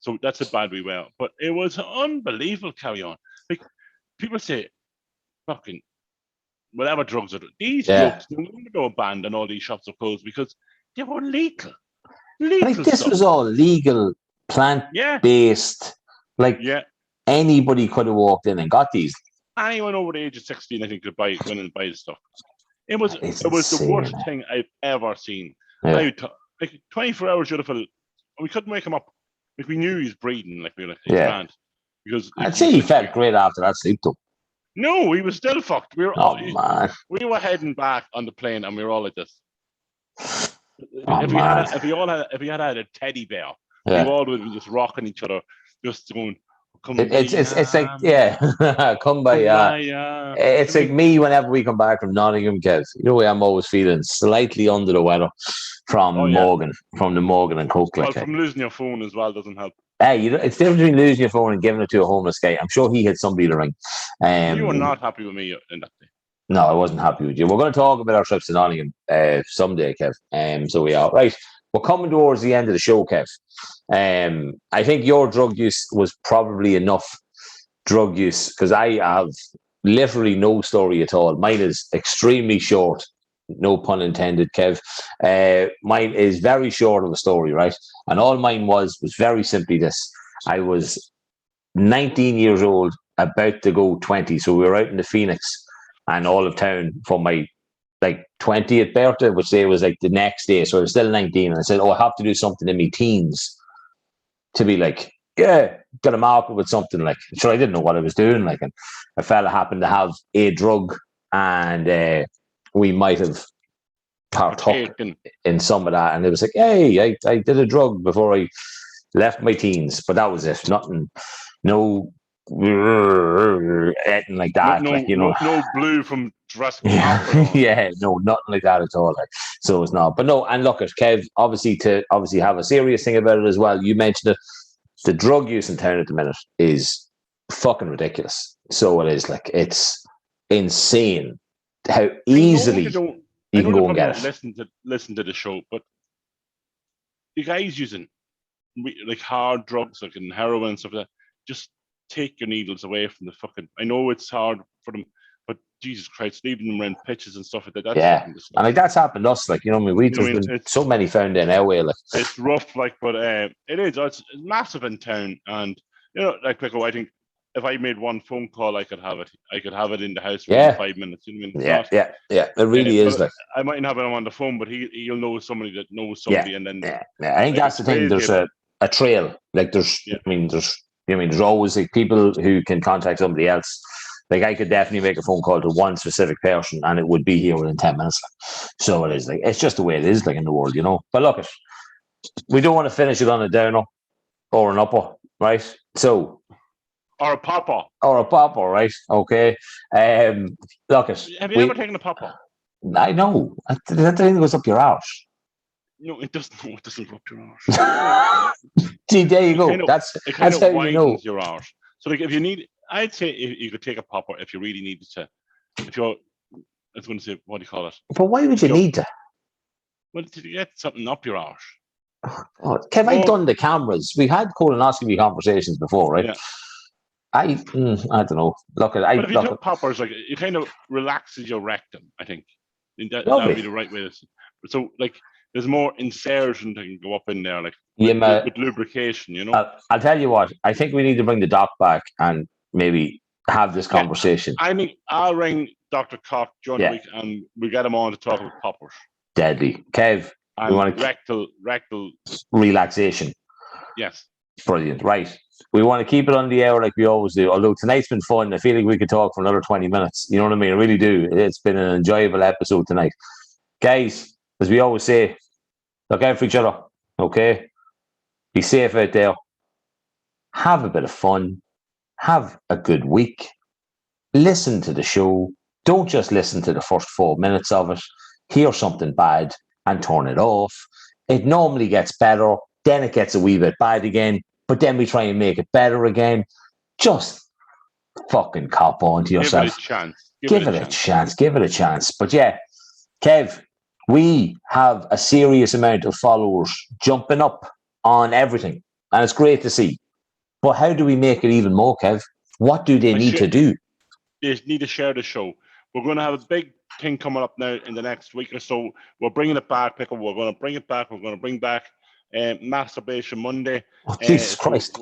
So that's how bad we were. But it was unbelievable carry on. Like people say, fucking whatever drugs are. These drugs, no wonder they were banned and all these shops are closed because they were legal.
Like this stuff. Was all legal, plant-based. Anybody could have walked in and got these.
Anyone over the age of 16, I think, could buy the stuff. It was the worst thing I've ever seen. Yeah. Like 24 hours, you'd have felt, we couldn't wake him up. Like we knew he was breathing. Like we were like, he's grand. Because
I'd say he felt great after that sleep, though.
No, he was still fucked. We were we were heading back on the plane, and we were all like this. If he had had a teddy bear We've all been just rocking each other, just going, come
It's like, yeah, come by. It's like me whenever we come back from Nottingham, Kev. You know, I'm always feeling slightly under the weather from the Morgan and Coke.
Well, from losing your phone as well doesn't help.
Hey, it's different between losing your phone and giving it to a homeless guy. I'm sure he had somebody to ring.
You were not happy with me in that day.
No, I wasn't happy with you. We're going to talk about our trips to Nottingham someday, Kev. So we are. Right. We're coming towards the end of the show, Kev. I think your drug use was probably enough drug use because I have literally no story at all. Mine is extremely short. No pun intended, Kev. Mine is very short of a story, right? And all mine was very simply this. I was 19 years old, about to go 20. So we were out in the Phoenix and all of town for my 20th birthday, which day was the next day. So I was still 19. And I said, I have to do something in my teens to be get a market with something So I didn't know what I was doing. And a fella happened to have a drug and we might have partook in some of that. And it was hey, I did a drug before I left my teens. But that was it. Nothing, no anything like that.
No blue from Jurassic Park.
Yeah, no, nothing like that at all. So it's not. But no, and look at Kev, obviously have a serious thing about it as well. You mentioned it. The drug use in town at the minute is fucking ridiculous. So it is it's insane how easily you can go and get it.
Listen to the show, but you guys using hard drugs like heroin and stuff like that, just take your needles away from the fucking. I know it's hard for them, but Jesus Christ, leaving them around pitches and stuff like that. That's
and that's happened to us. There's been so many found in our way.
It's rough, but it is. It's massive in town, and Pico, I think if I made one phone call, I could have it. I could have it in the house within 5 minutes. You know what I mean?
Yeah. It really is.
I mightn't have it on the phone, but he'll know somebody that knows somebody, and then
I think that's the thing. There's a trail. There's always people who can contact somebody else. I could definitely make a phone call to one specific person, and it would be here within 10 minutes. So it is. It's just the way it is. In the world, But look, we don't want to finish it on a downer or an upper, right? So.
Or a papa.
Right? Okay. Look,
have you ever taken a papa?
I know. That thing goes up your arse.
No, it doesn't. No, it doesn't go up your arse.
See, there you go. That's how you know.
Your arse. So, if you need, I'd say you could take a popper if you really needed to. If you're, I was going to say, what do you call it?
But why would you need to?
Well, to get something up your arse.
Oh, Kev, I've done the cameras. We had colonoscopy conversations before, right?
Yeah.
I don't know. But
if you took poppers, it kind of relaxes your rectum. I think that would be the right way. So, there's more insertion that can go up in there, with lubrication.
I'll tell you what. I think we need to bring the doc back and maybe have this conversation.
I mean, I'll ring Dr. Cock during the week, and we get him on to talk about poppers.
Deadly, Kev.
And we want rectal
relaxation.
Yes.
Brilliant. Right. We want to keep it on the hour like we always do. Although tonight's been fun. I feel like we could talk for another 20 minutes. You know what I mean? I really do. It's been an enjoyable episode tonight. Guys, as we always say, look out for each other. Okay? Be safe out there. Have a bit of fun. Have a good week. Listen to the show. Don't just listen to the first 4 minutes of it. Hear something bad and turn it off. It normally gets better. Then it gets a wee bit bad again. But then we try and make it better again. Just fucking cop on to yourself.
Give it a chance.
Give it a chance. But yeah, Kev, we have a serious amount of followers jumping up on everything. And it's great to see. But how do we make it even more, Kev? What do they need to do?
They need to share the show. We're going to have a big thing coming up now in the next week or so. We're bringing it back, Pickle. We're going to bring it back. We're going to bring back Masturbation Monday.
Oh, Jesus Christ.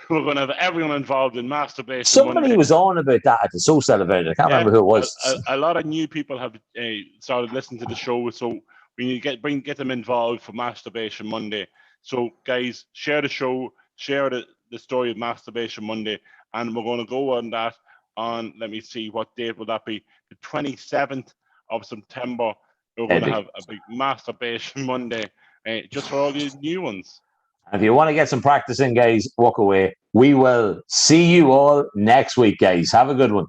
We're going to have everyone involved in Masturbation
Somebody
Monday.
Was on about that at the social event. I can't remember who it was.
A lot of new people have started listening to the show, so we need to get them involved for Masturbation Monday. So, guys, share the show, share the story of Masturbation Monday, and we're going to go on that on, let me see, what date will that be? The 27th of September. We're going to have a big Masturbation Monday. Just for all these new ones.
And if you want to get some practice in, guys, walk away. We will see you all next week, guys. Have a good one.